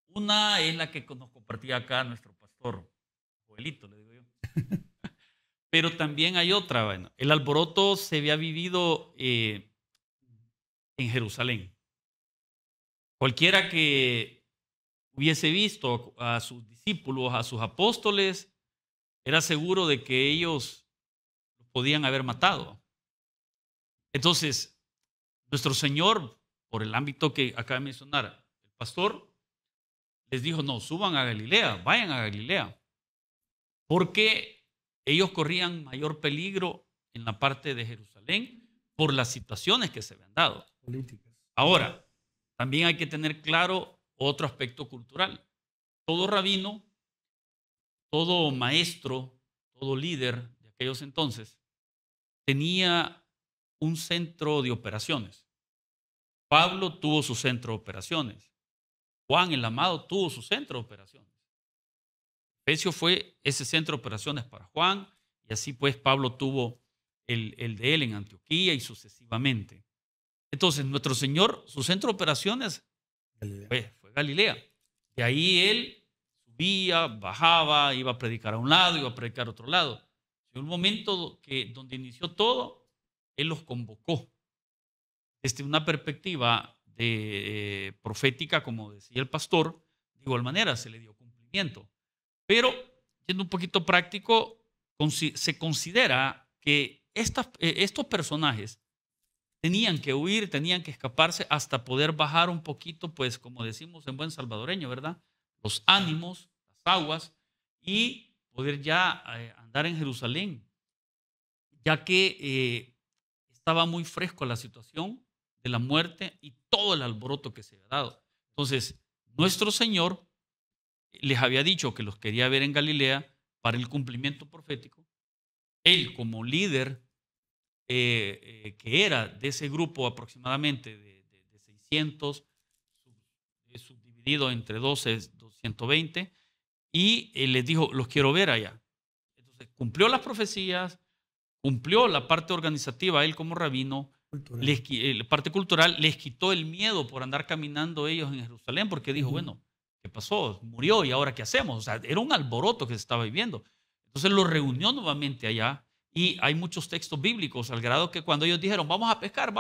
Una es la que nos compartía acá nuestro pastor, Joelito, le digo yo. Pero también hay otra. Bueno, el alboroto se había vivido en Jerusalén. Cualquiera que hubiese visto a sus discípulos, a sus apóstoles, era seguro de que ellos los podían haber matado. Entonces, nuestro Señor, por el ámbito que acaba de mencionar el pastor, les dijo, no, suban a Galilea, vayan a Galilea, porque ellos corrían mayor peligro en la parte de Jerusalén por las situaciones que se habían dado. Políticas. Ahora, también hay que tener claro otro aspecto cultural. Todo rabino, todo maestro, todo líder de aquellos entonces tenía un centro de operaciones. Pablo tuvo su centro de operaciones. Juan el Amado tuvo su centro de operaciones. Efesio fue ese centro de operaciones para Juan, y así pues Pablo tuvo el de él en Antioquía y sucesivamente. Entonces nuestro Señor, su centro de operaciones fue Galilea. De ahí él subía, bajaba, iba a predicar a un lado, iba a predicar a otro lado. En un momento donde inició todo, él los convocó. Desde una perspectiva profética, como decía el pastor, de igual manera se le dio cumplimiento. Pero, siendo un poquito práctico, se considera que estos personajes tenían que huir, tenían que escaparse hasta poder bajar un poquito, pues como decimos en buen salvadoreño, ¿verdad? Los ánimos, las aguas, y poder ya andar en Jerusalén, ya que estaba muy fresco la situación de la muerte y todo el alboroto que se había dado. Entonces, nuestro Señor les había dicho que los quería ver en Galilea para el cumplimiento profético. Él, como líder que era de ese grupo aproximadamente de 600, subdividido entre 12, 220, y les dijo, los quiero ver allá. Entonces, cumplió las profecías, cumplió la parte organizativa, él como rabino, la parte cultural, les quitó el miedo por andar caminando ellos en Jerusalén, porque dijo, bueno, ¿qué pasó? Murió, ¿y ahora qué hacemos? O sea, era un alboroto que se estaba viviendo. Entonces los reunió nuevamente allá, y hay muchos textos bíblicos, al grado que cuando ellos dijeron, vamos a pescar,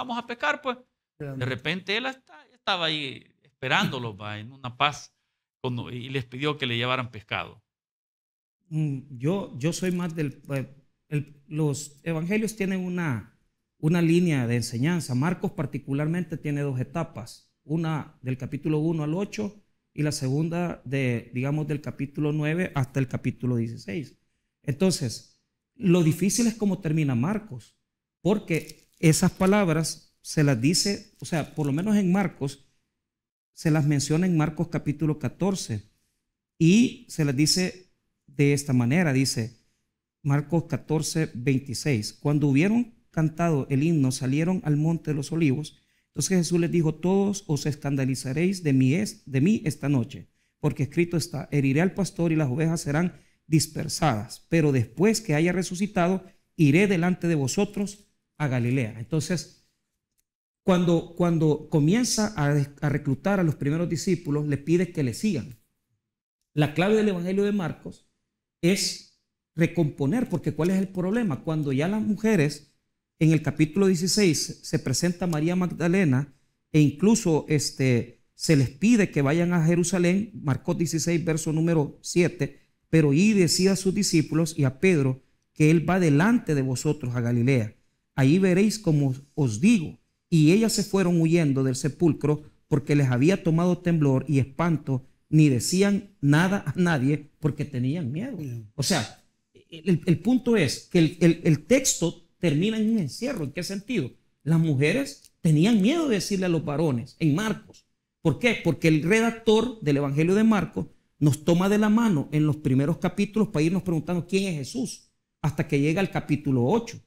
pues, de repente él estaba ahí esperándolos en una paz, y les pidió que le llevaran pescado. Yo soy más los evangelios tienen una línea de enseñanza. Marcos particularmente tiene dos etapas, una del capítulo 1 al 8 y la segunda del capítulo 9 hasta el capítulo 16. Entonces, lo difícil es cómo termina Marcos, porque esas palabras se las dice, o sea, por lo menos en Marcos, se las menciona en Marcos capítulo 14 y se las dice de esta manera, dice Marcos 14, 26. Cuando hubieron cantado el himno, salieron al monte de los olivos. Entonces Jesús les dijo, todos os escandalizaréis de mí esta noche, porque escrito está, heriré al pastor y las ovejas serán dispersadas, pero después que haya resucitado, iré delante de vosotros a Galilea. Entonces, cuando comienza a reclutar a los primeros discípulos, le pide que le sigan. La clave del Evangelio de Marcos es recomponer, porque ¿cuál es el problema? Cuando ya las mujeres, en el capítulo 16, se presenta María Magdalena e incluso se les pide que vayan a Jerusalén, Marcos 16, verso número 7, pero y decía a sus discípulos y a Pedro que él va delante de vosotros a Galilea. Ahí veréis como os digo. Y ellas se fueron huyendo del sepulcro porque les había tomado temblor y espanto, ni decían nada a nadie porque tenían miedo. O sea, el punto es que el texto termina en un encierro. ¿En qué sentido? Las mujeres tenían miedo de decirle a los varones en Marcos. ¿Por qué? Porque el redactor del Evangelio de Marcos nos toma de la mano en los primeros capítulos para irnos preguntando quién es Jesús, hasta que llega al capítulo 8.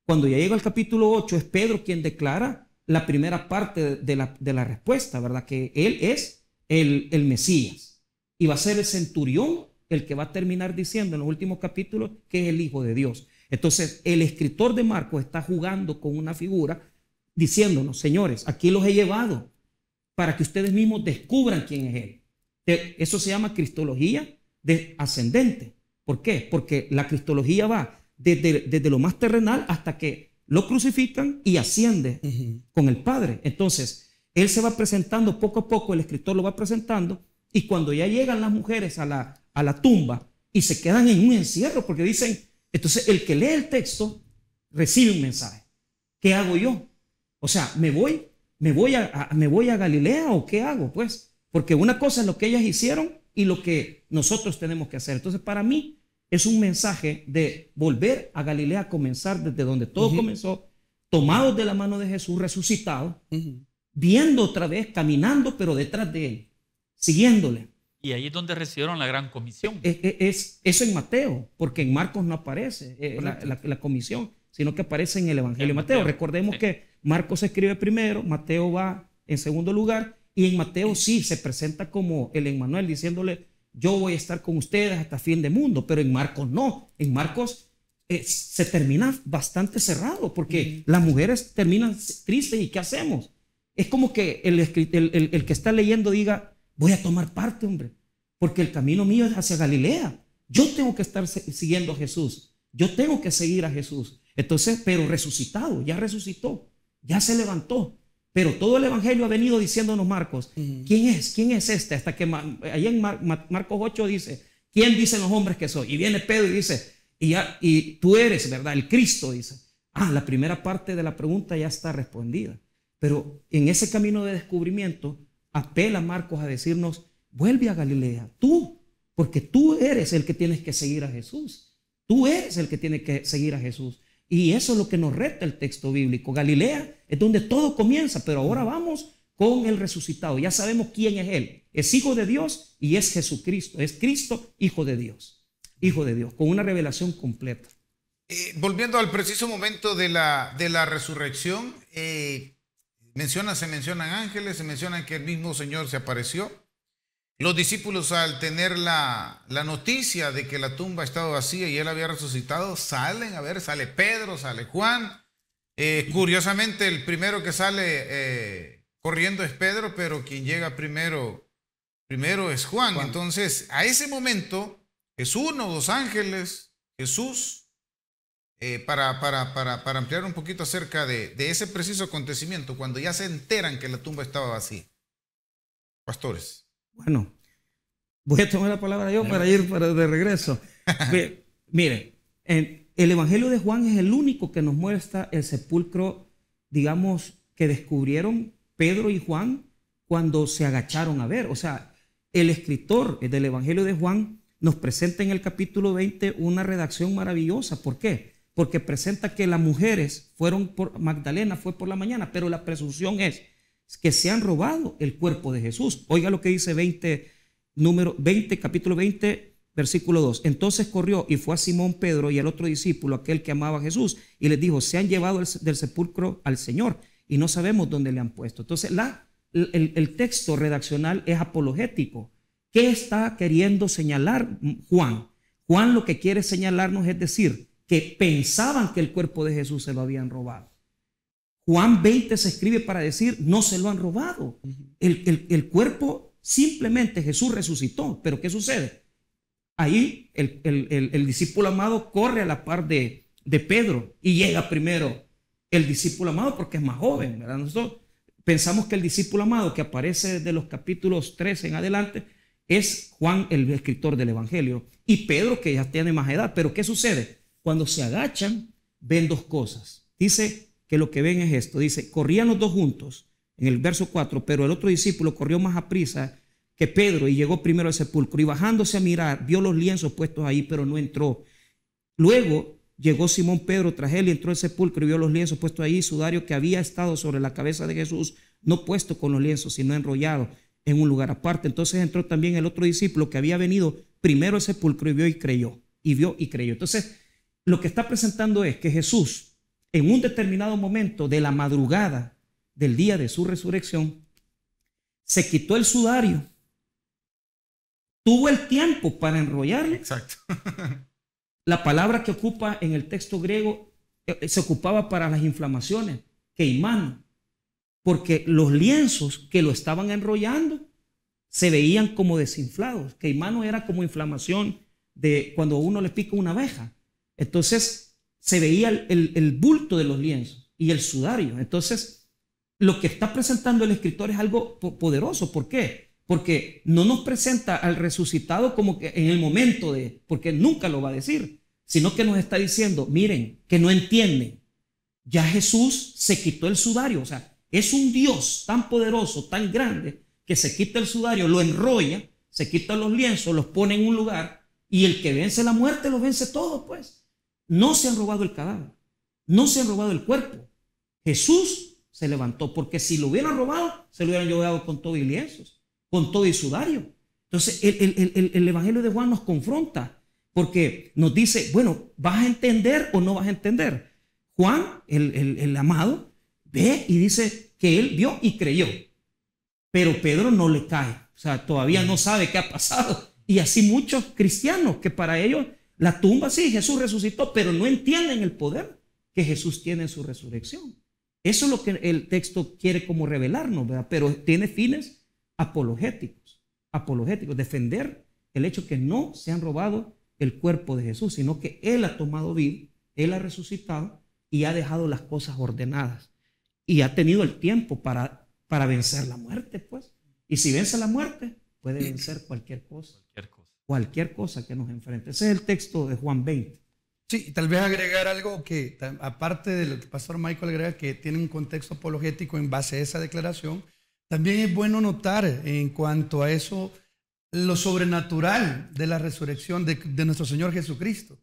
Cuando ya llega al capítulo 8 es Pedro quien declara la primera parte de la respuesta, ¿verdad? Que él es el Mesías y va a ser el centurión el que va a terminar diciendo en los últimos capítulos que es el Hijo de Dios. Entonces el escritor de Marcos está jugando con una figura diciéndonos, señores, aquí los he llevado para que ustedes mismos descubran quién es Él. Eso se llama cristología ascendente. ¿Por qué? Porque la cristología va desde lo más terrenal hasta que lo crucifican y asciende con el Padre. Entonces, Él se va presentando poco a poco, el escritor lo va presentando, y cuando ya llegan las mujeres a la tumba y se quedan en un encierro, porque dicen, entonces el que lee el texto recibe un mensaje. ¿Qué hago yo? O sea, ¿me voy a Galilea o qué hago? Pues, porque una cosa es lo que ellas hicieron y lo que nosotros tenemos que hacer. Entonces, para mí es un mensaje de volver a Galilea, a comenzar desde donde todo comenzó, tomados de la mano de Jesús resucitado, viendo otra vez, caminando, pero detrás de Él, siguiéndole. Y ahí es donde recibieron la gran comisión. Es eso en Mateo, porque en Marcos no aparece la comisión, sino que aparece en el Evangelio de Mateo. Recordemos que Marcos escribe primero, Mateo va en segundo lugar, y en Mateo sí se presenta como el Emmanuel, diciéndole, yo voy a estar con ustedes hasta fin de mundo, pero en Marcos no. En Marcos se termina bastante cerrado, porque las mujeres terminan tristes, ¿y qué hacemos? Es como que el que está leyendo diga, voy a tomar parte, hombre, porque el camino mío es hacia Galilea. Yo tengo que estar siguiendo a Jesús. Yo tengo que seguir a Jesús. Entonces, pero resucitado, ya resucitó, ya se levantó. Pero todo el Evangelio ha venido diciéndonos Marcos, ¿quién es? ¿Quién es este? Hasta que allá en Marcos 8 dice, ¿quién dicen los hombres que soy? Y viene Pedro y dice, y tú eres, ¿verdad? El Cristo, dice. La primera parte de la pregunta ya está respondida. Pero en ese camino de descubrimiento, apela Marcos a decirnos, vuelve a Galilea, tú, porque tú eres el que tienes que seguir a Jesús. Tú eres el que tiene que seguir a Jesús. Y eso es lo que nos reta el texto bíblico. Galilea es donde todo comienza, pero ahora vamos con el resucitado. Ya sabemos quién es Él. Es Hijo de Dios y es Jesucristo. Es Cristo, Hijo de Dios. Hijo de Dios, con una revelación completa. Volviendo al preciso momento de la resurrección, se mencionan ángeles, se mencionan que el mismo Señor se apareció. Los discípulos, al tener la noticia de que la tumba estaba vacía y Él había resucitado, salen a ver, sale Pedro, sale Juan. Curiosamente, el primero que sale corriendo es Pedro, pero quien llega primero es Juan. Entonces, a ese momento, es uno, dos ángeles, Jesús, para ampliar un poquito acerca de ese preciso acontecimiento, cuando ya se enteran que la tumba estaba vacía. Pastores. Bueno, voy a tomar la palabra yo para ir de regreso. Mire, el Evangelio de Juan es el único que nos muestra el sepulcro, digamos, que descubrieron Pedro y Juan cuando se agacharon a ver. O sea, el escritor del Evangelio de Juan nos presenta en el capítulo 20 una redacción maravillosa. ¿Por qué? Porque presenta que las mujeres Magdalena fue por la mañana, pero la presunción es que se han robado el cuerpo de Jesús. Oiga lo que dice capítulo 20, versículo 2. Entonces corrió y fue a Simón Pedro y al otro discípulo, aquel que amaba a Jesús, y les dijo, se han llevado del sepulcro al Señor y no sabemos dónde le han puesto. Entonces el texto redaccional es apologético. ¿Qué está queriendo señalar Juan? Juan lo que quiere señalarnos es decir, que pensaban que el cuerpo de Jesús se lo habían robado. Juan 20 se escribe para decir, no se lo han robado. El cuerpo, simplemente Jesús resucitó. Pero ¿qué sucede? Ahí el discípulo amado corre a la par de Pedro y llega primero el discípulo amado porque es más joven, ¿verdad? Nosotros pensamos que el discípulo amado que aparece de los capítulos 13 en adelante es Juan, el escritor del Evangelio, y Pedro, que ya tiene más edad. Pero ¿qué sucede? Cuando se agachan, ven dos cosas. Dice que lo que ven es esto. Dice, corrían los dos juntos, en el verso 4, pero el otro discípulo corrió más aprisa que Pedro y llegó primero al sepulcro. Y bajándose a mirar, vio los lienzos puestos ahí, pero no entró. Luego llegó Simón Pedro tras él y entró al sepulcro y vio los lienzos puestos ahí, sudario que había estado sobre la cabeza de Jesús, no puesto con los lienzos, sino enrollado en un lugar aparte. Entonces entró también el otro discípulo que había venido primero al sepulcro y vio y creyó. Y vio y creyó. Entonces, lo que está presentando es que Jesús, en un determinado momento de la madrugada del día de su resurrección, se quitó el sudario, tuvo el tiempo para enrollarlo. Exacto. La palabra que ocupa en el texto griego se ocupaba para las inflamaciones, queimano, porque los lienzos que lo estaban enrollando se veían como desinflados. Queimano era como inflamación de cuando uno le pica una abeja. Entonces se veía el bulto de los lienzos y el sudario. Entonces lo que está presentando el escritor es algo poderoso. ¿Por qué? Porque no nos presenta al resucitado como que en el momento de, porque nunca lo va a decir, sino que nos está diciendo, miren, que no entienden. Ya Jesús se quitó el sudario. O sea, es un Dios tan poderoso, tan grande, que se quita el sudario, lo enrolla, se quita los lienzos, los pone en un lugar, y el que vence la muerte lo vence todo, pues. No se han robado el cadáver, no se han robado el cuerpo. Jesús se levantó, porque si lo hubieran robado, se lo hubieran llevado con todo y lienzos, con todo y sudario. Entonces el Evangelio de Juan nos confronta, porque nos dice, bueno, ¿vas a entender o no vas a entender? Juan, el amado, ve y dice que él vio y creyó, pero Pedro no le cae, o sea, todavía no sabe qué ha pasado. Y así muchos cristianos que para ellos la tumba, sí, Jesús resucitó, pero no entienden el poder que Jesús tiene en su resurrección. Eso es lo que el texto quiere como revelarnos, ¿verdad? Pero tiene fines apologéticos, defender el hecho que no se han robado el cuerpo de Jesús, sino que Él ha tomado vida, Él ha resucitado y ha dejado las cosas ordenadas y ha tenido el tiempo para vencer la muerte, pues. Y si vence la muerte, puede vencer cualquier cosa. Cualquier cosa que nos enfrente. Ese es el texto de Juan 20. Sí, tal vez agregar algo que, aparte de lo que el pastor Michael agrega, que tiene un contexto apologético en base a esa declaración, también es bueno notar en cuanto a eso lo sobrenatural de la resurrección de nuestro Señor Jesucristo.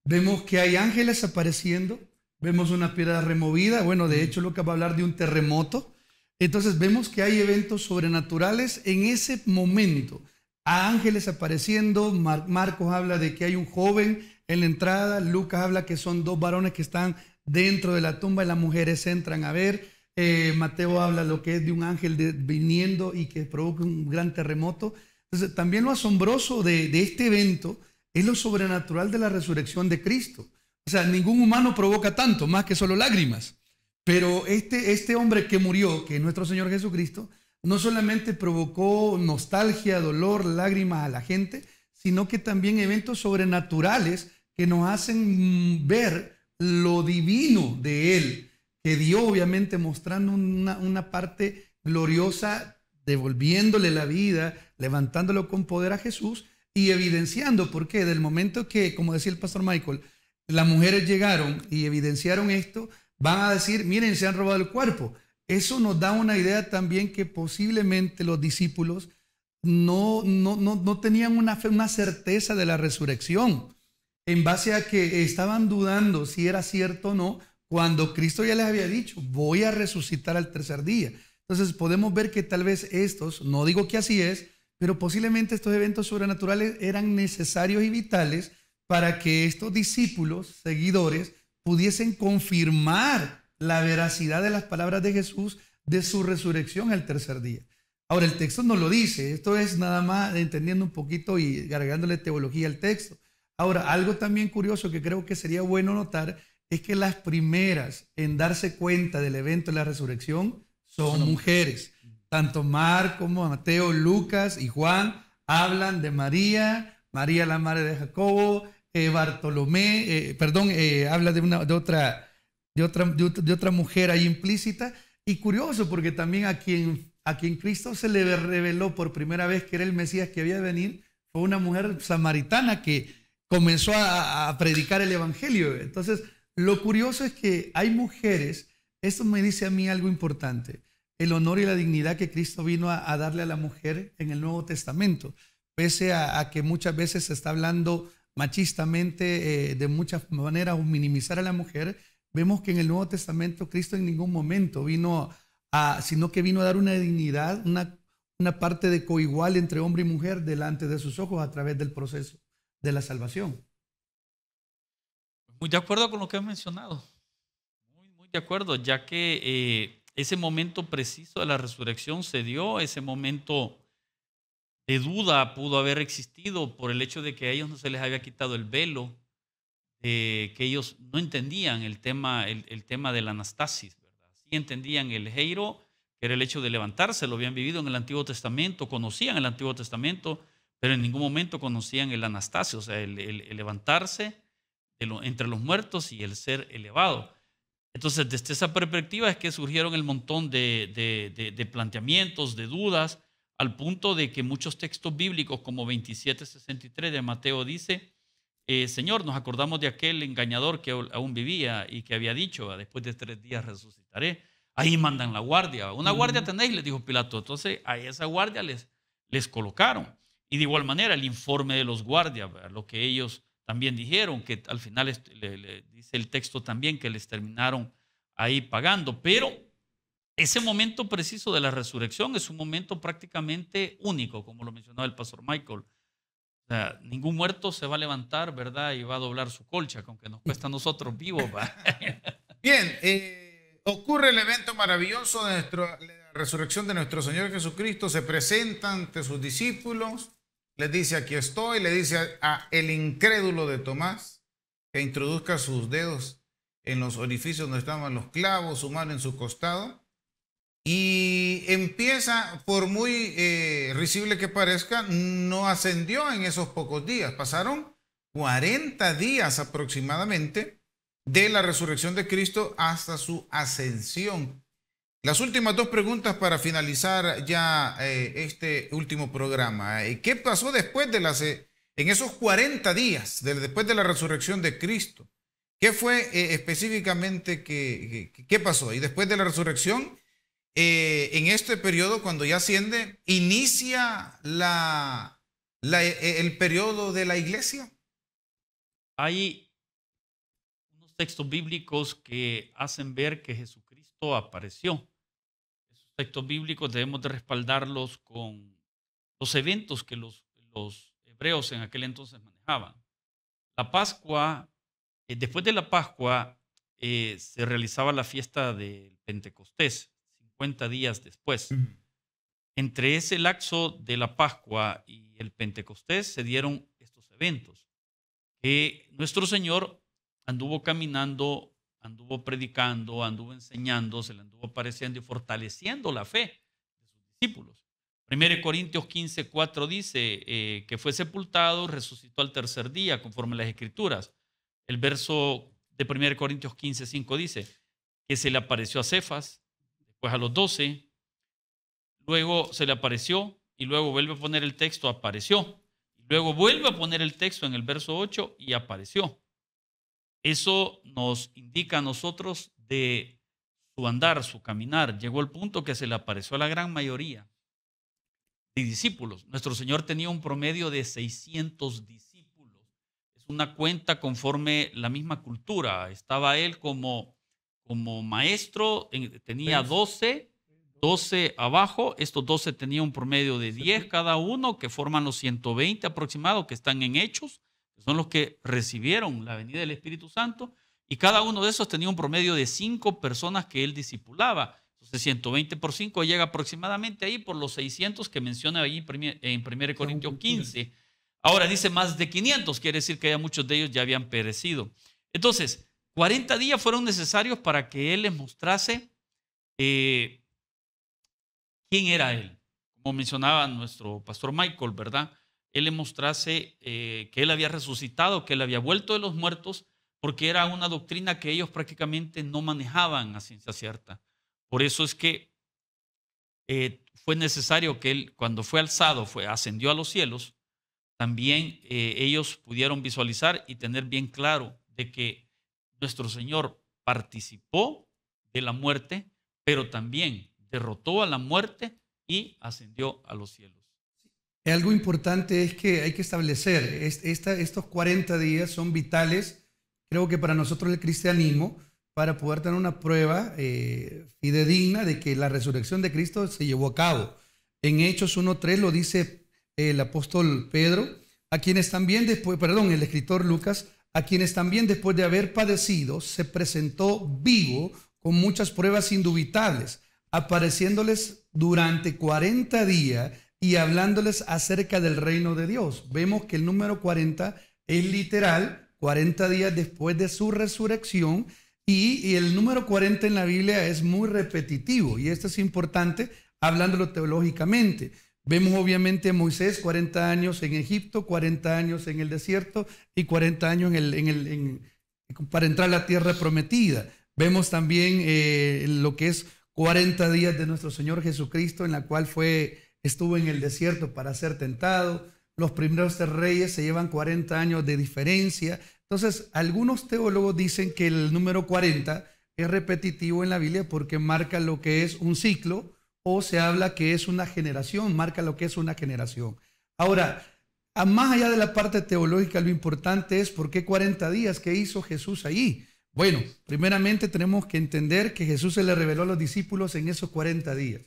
Vemos que hay ángeles apareciendo, vemos una piedra removida, bueno, de hecho Lucas va a hablar de un terremoto. Entonces vemos que hay eventos sobrenaturales en ese momento. A ángeles apareciendo, Marcos habla de que hay un joven en la entrada, Lucas habla que son dos varones que están dentro de la tumba y las mujeres entran a ver, Mateo habla lo que es de un ángel viniendo y que provoca un gran terremoto. Entonces también lo asombroso de este evento es lo sobrenatural de la resurrección de Cristo. O sea, ningún humano provoca tanto, más que solo lágrimas. Pero este hombre que murió, que es nuestro Señor Jesucristo, no solamente provocó nostalgia, dolor, lágrimas a la gente, sino que también eventos sobrenaturales que nos hacen ver lo divino de Él, que dio obviamente mostrando una parte gloriosa, devolviéndole la vida, levantándolo con poder a Jesús y evidenciando, porque del momento que, como decía el pastor Michael, las mujeres llegaron y evidenciaron esto, van a decir, miren, se han robado el cuerpo. Eso nos da una idea también que posiblemente los discípulos no tenían una certeza de la resurrección, en base a que estaban dudando si era cierto o no, cuando Cristo ya les había dicho, voy a resucitar al tercer día. Entonces podemos ver que tal vez estos, no digo que así es, pero posiblemente estos eventos sobrenaturales eran necesarios y vitales para que estos discípulos, seguidores, pudiesen confirmar la veracidad de las palabras de Jesús de su resurrección al tercer día. Ahora, el texto no lo dice, esto es nada más entendiendo un poquito y agregándole teología al texto. Ahora, algo también curioso que creo que sería bueno notar es que las primeras en darse cuenta del evento de la resurrección son mujeres. Tanto Marcos como Mateo, Lucas y Juan hablan de María, la madre de Jacobo, Bartolomé, habla de otra mujer ahí implícita. Y curioso porque también a quien Cristo se le reveló por primera vez que era el Mesías que había de venir fue una mujer samaritana que comenzó a predicar el evangelio. Entonces, lo curioso es que hay mujeres, esto me dice a mí algo importante, el honor y la dignidad que Cristo vino a darle a la mujer en el Nuevo Testamento, pese a que muchas veces se está hablando machistamente de muchas maneras o minimizar a la mujer. Vemos que en el Nuevo Testamento Cristo en ningún momento sino que vino a dar una dignidad, una parte de coigual entre hombre y mujer delante de sus ojos a través del proceso de la salvación. Muy de acuerdo con lo que has mencionado, muy de acuerdo, ya que ese momento preciso de la resurrección se dio, ese momento de duda pudo haber existido por el hecho de que a ellos no se les había quitado el velo, que ellos no entendían el tema de la anastasis, ¿verdad? Sí entendían el heiro, que era el hecho de levantarse, lo habían vivido en el Antiguo Testamento, conocían el Antiguo Testamento, pero en ningún momento conocían el anastasio, o sea, el levantarse entre los muertos y el ser elevado. Entonces, desde esa perspectiva es que surgieron el montón de planteamientos, de dudas, al punto de que muchos textos bíblicos, como 27:63 de Mateo, dice, Señor, nos acordamos de aquel engañador que aún vivía y que había dicho, después de 3 días resucitaré. Ahí mandan la guardia. Una guardia tenéis, les dijo Pilato. Entonces, a esa guardia les colocaron. Y de igual manera, el informe de los guardias, ¿verdad? Lo que ellos también dijeron, que al final le dice el texto también que les terminaron ahí pagando. Pero ese momento preciso de la resurrección es un momento prácticamente único, como lo mencionaba el pastor Michael. O sea, ningún muerto se va a levantar, ¿verdad? Y va a doblar su colcha, aunque nos cuesta a nosotros vivos. Bien, ocurre el evento maravilloso de la resurrección de nuestro Señor Jesucristo. Se presenta ante sus discípulos, les dice, aquí estoy, le dice a el incrédulo de Tomás que introduzca sus dedos en los orificios donde estaban los clavos, su mano en su costado. Y empieza, por muy risible que parezca, no ascendió en esos pocos días. Pasaron 40 días aproximadamente de la resurrección de Cristo hasta su ascensión. Las últimas 2 preguntas para finalizar ya este último programa. ¿Qué pasó después en esos 40 días, después de la resurrección de Cristo? ¿Qué fue específicamente qué pasó? Y después de la resurrección, en este periodo, cuando ya asciende, inicia el periodo de la iglesia. Hay unos textos bíblicos que hacen ver que Jesucristo apareció. Esos textos bíblicos debemos de respaldarlos con los eventos que los hebreos en aquel entonces manejaban. La Pascua, después de la Pascua, se realizaba la fiesta del Pentecostés. 50 días después. Entre ese lapso de la Pascua y el Pentecostés se dieron estos eventos. Que nuestro Señor anduvo caminando, anduvo predicando, anduvo enseñando, se le anduvo apareciendo y fortaleciendo la fe de sus discípulos. 1 Corintios 15:4 dice que fue sepultado y resucitó al tercer día, conforme a las Escrituras. El verso de 1 Corintios 15:5 dice que se le apareció a Cefas, pues a los 12, luego se le apareció y luego vuelve a poner el texto, apareció. Y luego vuelve a poner el texto en el verso 8 y apareció. Eso nos indica a nosotros de su andar, su caminar. Llegó el punto que se le apareció a la gran mayoría de discípulos. Nuestro Señor tenía un promedio de 600 discípulos. Es una cuenta conforme la misma cultura. Estaba él como maestro, tenía 12 abajo, estos 12 tenían un promedio de 10 cada uno, que forman los 120 aproximados que están en Hechos, que son los que recibieron la venida del Espíritu Santo, y cada uno de esos tenía un promedio de 5 personas que él discipulaba. Entonces 120 por 5 llega aproximadamente ahí por los 600 que menciona ahí en 1 Corintios 15. Ahora dice más de 500, quiere decir que ya muchos de ellos ya habían perecido. Entonces, 40 días fueron necesarios para que él les mostrase quién era él. Como mencionaba nuestro pastor Michael, ¿verdad? Él les mostrase que él había resucitado, que él había vuelto de los muertos, porque era una doctrina que ellos prácticamente no manejaban a ciencia cierta. Por eso es que fue necesario que él, cuando fue alzado, ascendió a los cielos, también ellos pudieron visualizar y tener bien claro de que nuestro Señor participó de la muerte, pero también derrotó a la muerte y ascendió a los cielos. Algo importante es que hay que establecer, estos 40 días son vitales, creo que para nosotros el cristianismo, para poder tener una prueba fidedigna de que la resurrección de Cristo se llevó a cabo. En Hechos 1:3 lo dice el apóstol Pedro, el escritor Lucas, a quienes también después de haber padecido se presentó vivo con muchas pruebas indubitables, apareciéndoles durante 40 días y hablándoles acerca del reino de Dios. Vemos que el número 40 es literal, 40 días después de su resurrección, y el número 40 en la Biblia es muy repetitivo, y esto es importante hablándolo teológicamente. Vemos obviamente a Moisés 40 años en Egipto, 40 años en el desierto y 40 años para entrar a la tierra prometida. Vemos también lo que es 40 días de nuestro Señor Jesucristo, en la cual estuvo en el desierto para ser tentado. Los primeros 3 reyes se llevan 40 años de diferencia. Entonces, algunos teólogos dicen que el número 40 es repetitivo en la Biblia porque marca lo que es un ciclo, o se habla que es una generación, marca lo que es una generación. Ahora, más allá de la parte teológica, lo importante es por qué 40 días, ¿qué hizo Jesús allí? Bueno, primeramente tenemos que entender que Jesús se le reveló a los discípulos en esos 40 días.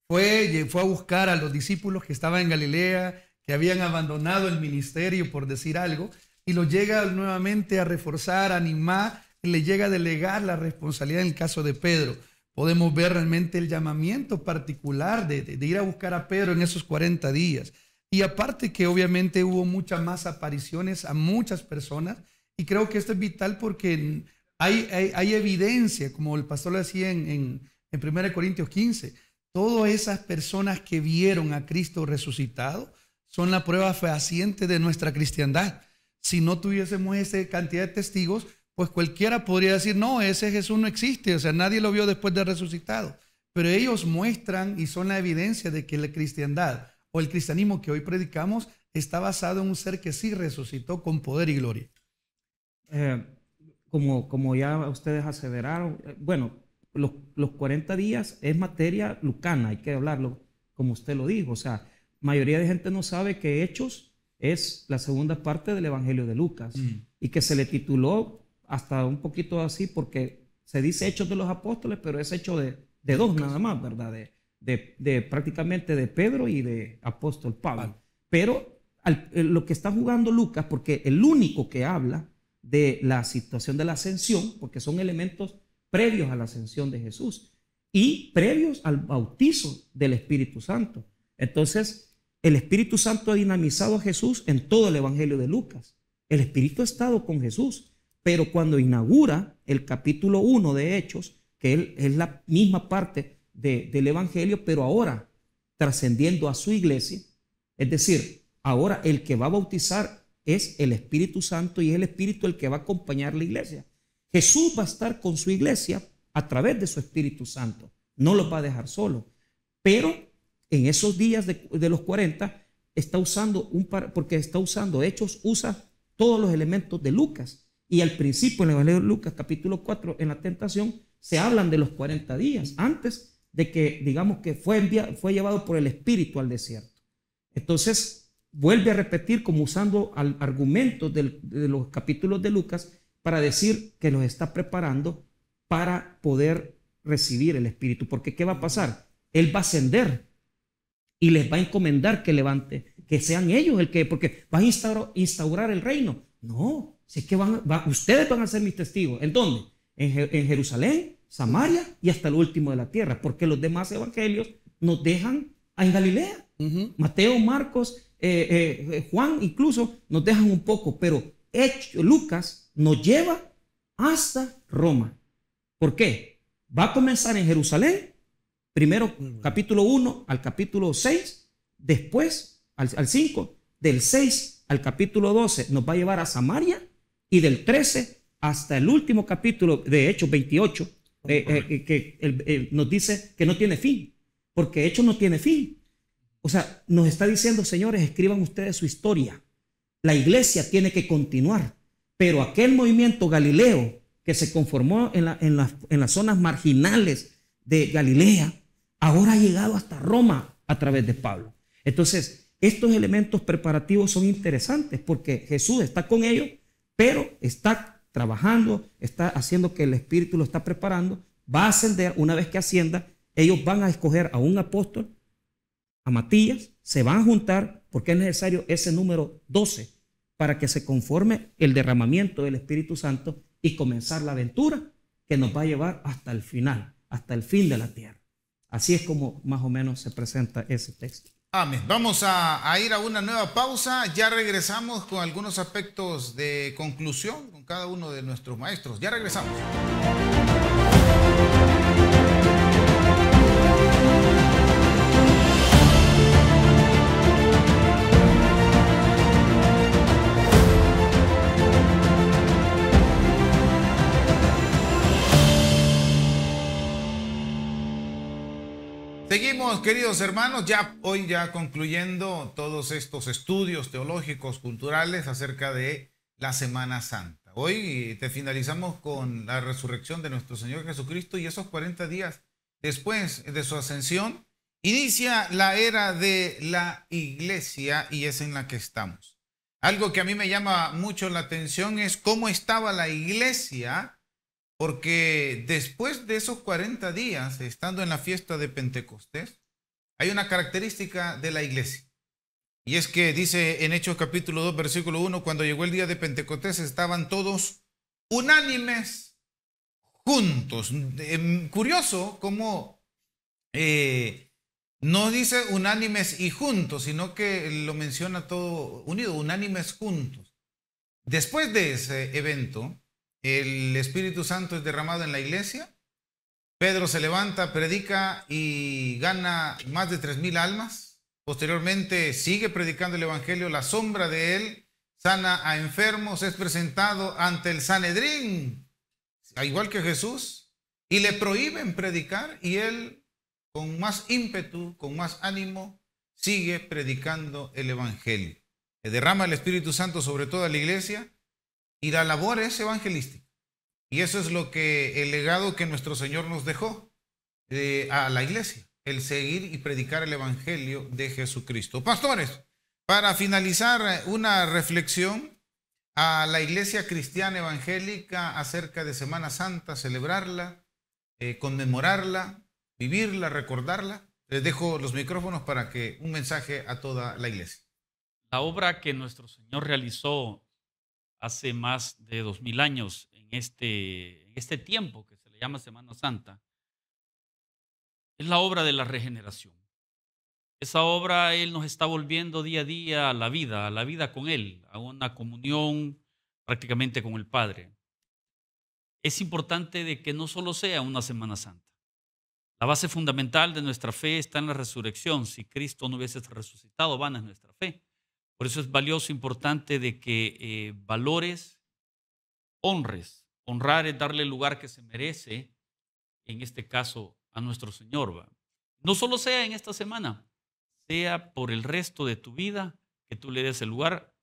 Fue a buscar a los discípulos que estaban en Galilea, que habían abandonado el ministerio, por decir algo, y los llega nuevamente a reforzar, a animar, y le llega a delegar la responsabilidad en el caso de Pedro. Podemos ver realmente el llamamiento particular de ir a buscar a Pedro en esos 40 días. Y aparte que obviamente hubo muchas más apariciones a muchas personas, y creo que esto es vital porque hay evidencia, como el pastor lo decía en 1 Corintios 15, todas esas personas que vieron a Cristo resucitado son la prueba fehaciente de nuestra cristiandad. Si no tuviésemos esa cantidad de testigos, pues cualquiera podría decir, no, ese Jesús no existe, o sea, nadie lo vio después de resucitado. Pero ellos muestran y son la evidencia de que la cristiandad o el cristianismo que hoy predicamos está basado en un ser que sí resucitó con poder y gloria. Como ya ustedes aseveraron, bueno, los 40 días es materia lucana, hay que hablarlo como usted lo dijo. O sea, mayoría de gente no sabe que Hechos es la segunda parte del Evangelio de Lucas y que se le tituló hasta un poquito así porque se dice Hechos de los Apóstoles, pero es hecho de 2 nada más, ¿verdad? De prácticamente de Pedro y de apóstol Pablo. Pero lo que está jugando Lucas, porque el único que habla de la situación de la ascensión, porque son elementos previos a la ascensión de Jesús y previos al bautizo del Espíritu Santo. Entonces, el Espíritu Santo ha dinamizado a Jesús en todo el Evangelio de Lucas. El Espíritu ha estado con Jesús, pero cuando inaugura el capítulo 1 de Hechos, que es la misma parte del Evangelio, pero ahora trascendiendo a su iglesia, es decir, ahora el que va a bautizar es el Espíritu Santo y es el Espíritu el que va a acompañar la iglesia. Jesús va a estar con su iglesia a través de su Espíritu Santo. No los va a dejar solos. Pero en esos días de los 40 está usando porque está usando Hechos, usa todos los elementos de Lucas. Y al principio en el Evangelio de Lucas, capítulo 4, en la tentación, se hablan de los 40 días, antes de que, digamos, que fue llevado por el Espíritu al desierto. Entonces, vuelve a repetir como usando argumentos de los capítulos de Lucas para decir que los está preparando para poder recibir el Espíritu. Porque ¿qué va a pasar? Él va a ascender y les va a encomendar que levante, que sean ellos porque van a instaurar el reino. No, si es que ustedes van a ser mis testigos. ¿En dónde? En Jerusalén, Samaria y hasta el último de la tierra, porque los demás evangelios nos dejan en Galilea. Mateo, Marcos, Juan incluso nos dejan un poco, pero Lucas nos lleva hasta Roma. ¿Por qué? Va a comenzar en Jerusalén, primero capítulo 1 al capítulo 6, después al 5, del 6 al capítulo 12 nos va a llevar a Samaria y del 13 hasta el último capítulo de Hechos 28 nos dice que no tiene fin, porque Hechos no tiene fin. O sea, nos está diciendo, señores, escriban ustedes su historia. La iglesia tiene que continuar, pero aquel movimiento galileo que se conformó en las zonas marginales de Galilea, ahora ha llegado hasta Roma a través de Pablo. Entonces, estos elementos preparativos son interesantes porque Jesús está con ellos, pero está trabajando, está haciendo que el Espíritu lo está preparando, va a ascender. Una vez que ascienda, ellos van a escoger a un apóstol, a Matías, se van a juntar porque es necesario ese número 12 para que se conforme el derramamiento del Espíritu Santo y comenzar la aventura que nos va a llevar hasta el final, hasta el fin de la tierra. Así es como más o menos se presenta ese texto. Amén. Vamos a ir a una nueva pausa. Ya regresamos con algunos aspectos de conclusión con cada uno de nuestros maestros. Ya regresamos. Seguimos, queridos hermanos, hoy concluyendo todos estos estudios teológicos, culturales acerca de la Semana Santa. Hoy te finalizamos con la resurrección de nuestro Señor Jesucristo y esos 40 días después de su ascensión inicia la era de la iglesia y es en la que estamos. Algo que a mí me llama mucho la atención es cómo estaba la iglesia. Porque después de esos 40 días, estando en la fiesta de Pentecostés, hay una característica de la iglesia. Y es que dice en Hechos capítulo 2, versículo 1, cuando llegó el día de Pentecostés estaban todos unánimes juntos. Curioso cómo no dice unánimes y juntos, sino que lo menciona todo unido, unánimes juntos. Después de ese evento, el Espíritu Santo es derramado en la iglesia. Pedro se levanta, predica y gana más de 3,000 almas. Posteriormente sigue predicando el evangelio. La sombra de él sana a enfermos, es presentado ante el Sanedrín, igual que Jesús, y le prohíben predicar y él con más ímpetu, con más ánimo, sigue predicando el evangelio. Se derrama el Espíritu Santo sobre toda la iglesia. Y la labor es evangelística. Y eso es el legado que nuestro Señor nos dejó a la iglesia. El seguir y predicar el evangelio de Jesucristo. Pastores, para finalizar una reflexión a la iglesia cristiana evangélica acerca de Semana Santa, celebrarla, conmemorarla, vivirla, recordarla. Les dejo los micrófonos para que un mensaje a toda la iglesia. La obra que nuestro Señor realizó hace más de 2000 años en este tiempo que se le llama Semana Santa, es la obra de la regeneración. Esa obra Él nos está volviendo día a día a la vida con Él, a una comunión prácticamente con el Padre. Es importante de que no solo sea una Semana Santa. La base fundamental de nuestra fe está en la resurrección. Si Cristo no hubiese resucitado, vana es nuestra fe. Por eso es valioso, importante de que valores, honres. Honrar es darle el lugar que se merece, en este caso a nuestro Señor. ¿Va? No solo sea en esta semana, sea por el resto de tu vida, que tú le des el lugar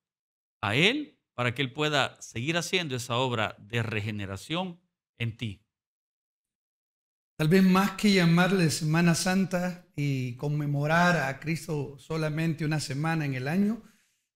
a Él para que Él pueda seguir haciendo esa obra de regeneración en ti. Tal vez más que llamarle Semana Santa y conmemorar a Cristo solamente una semana en el año,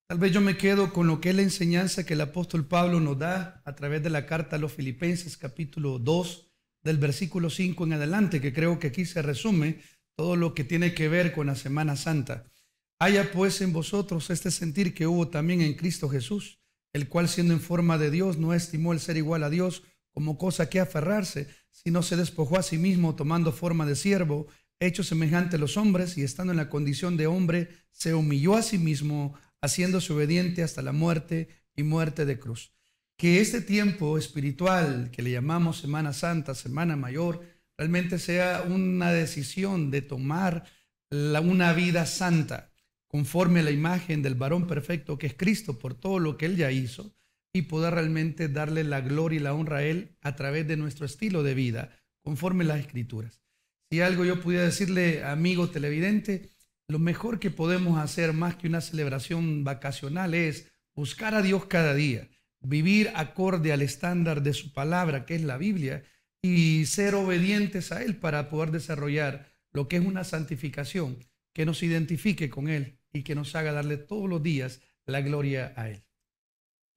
tal vez yo me quedo con lo que es la enseñanza que el apóstol Pablo nos da a través de la carta a los Filipenses, capítulo 2, del versículo 5 en adelante, que creo que aquí se resume todo lo que tiene que ver con la Semana Santa. Haya pues en vosotros este sentir que hubo también en Cristo Jesús, el cual siendo en forma de Dios no estimó el ser igual a Dios como cosa que aferrarse, sino se despojó a sí mismo tomando forma de siervo, hecho semejante a los hombres y estando en la condición de hombre, se humilló a sí mismo, haciéndose obediente hasta la muerte y muerte de cruz. Que este tiempo espiritual que le llamamos Semana Santa, Semana Mayor, realmente sea una decisión de tomar una vida santa, conforme a la imagen del varón perfecto que es Cristo por todo lo que Él ya hizo, y poder realmente darle la gloria y la honra a Él a través de nuestro estilo de vida, conforme a las Escrituras. Si algo yo pudiera decirle, amigo televidente, lo mejor que podemos hacer más que una celebración vacacional es buscar a Dios cada día, vivir acorde al estándar de su palabra, que es la Biblia, y ser obedientes a Él para poder desarrollar lo que es una santificación que nos identifique con Él y que nos haga darle todos los días la gloria a Él.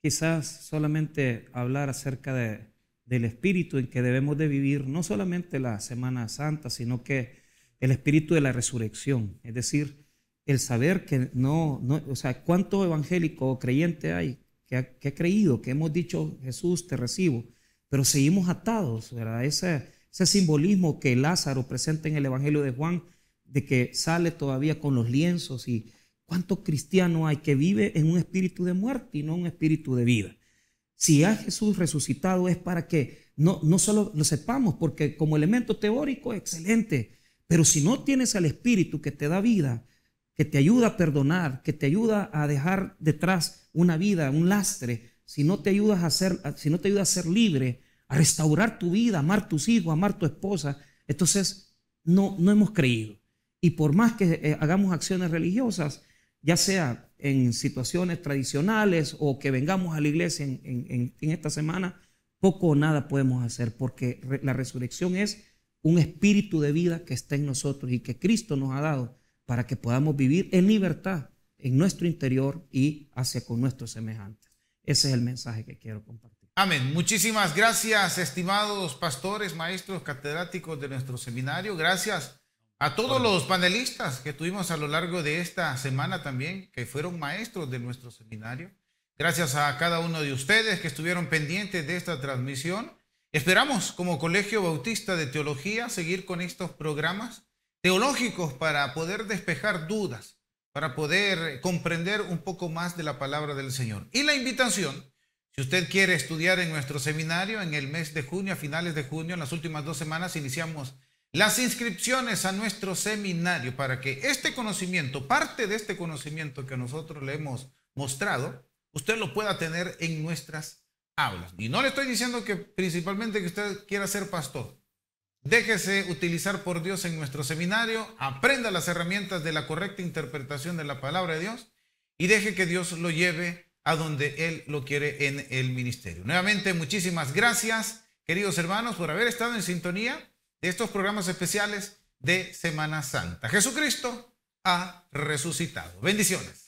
Quizás solamente hablar acerca del espíritu en que debemos de vivir, no solamente la Semana Santa, sino que el espíritu de la resurrección, es decir, el saber que o sea, ¿cuánto evangélico o creyente hay que ha creído, que hemos dicho, Jesús, te recibo, pero seguimos atados, ¿verdad? Ese simbolismo que Lázaro presenta en el Evangelio de Juan, de que sale todavía con los lienzos, y cuánto cristiano hay que vive en un espíritu de muerte y no un espíritu de vida. Si ha Jesús resucitado es para que no solo lo sepamos, porque como elemento teórico, excelente, pero si no tienes al espíritu que te da vida, que te ayuda a perdonar, que te ayuda a dejar detrás una vida, un lastre, si no te ayuda a ser libre, a restaurar tu vida, amar tus hijos, amar tu esposa, entonces no hemos creído. Y por más que hagamos acciones religiosas, ya sea en situaciones tradicionales o que vengamos a la iglesia en esta semana, poco o nada podemos hacer, porque la resurrección es un espíritu de vida que está en nosotros y que Cristo nos ha dado para que podamos vivir en libertad en nuestro interior y hacia con nuestros semejantes. Ese es el mensaje que quiero compartir. Amén. Muchísimas gracias, estimados pastores, maestros, catedráticos de nuestro seminario. Gracias a todos los panelistas que tuvimos a lo largo de esta semana también, que fueron maestros de nuestro seminario. Gracias a cada uno de ustedes que estuvieron pendientes de esta transmisión. Esperamos, como Colegio Bautista de Teología, seguir con estos programas teológicos para poder despejar dudas, para poder comprender un poco más de la palabra del Señor. Y la invitación, si usted quiere estudiar en nuestro seminario en el mes de junio, a finales de junio, en las últimas 2 semanas, iniciamos las inscripciones a nuestro seminario para que este conocimiento, parte de este conocimiento que nosotros le hemos mostrado, usted lo pueda tener en nuestras aulas. Y no le estoy diciendo que principalmente que usted quiera ser pastor. Déjese utilizar por Dios en nuestro seminario, aprenda las herramientas de la correcta interpretación de la palabra de Dios y deje que Dios lo lleve a donde Él lo quiere en el ministerio. Nuevamente, muchísimas gracias, queridos hermanos, por haber estado en sintonía de estos programas especiales de Semana Santa. Jesucristo ha resucitado. Bendiciones.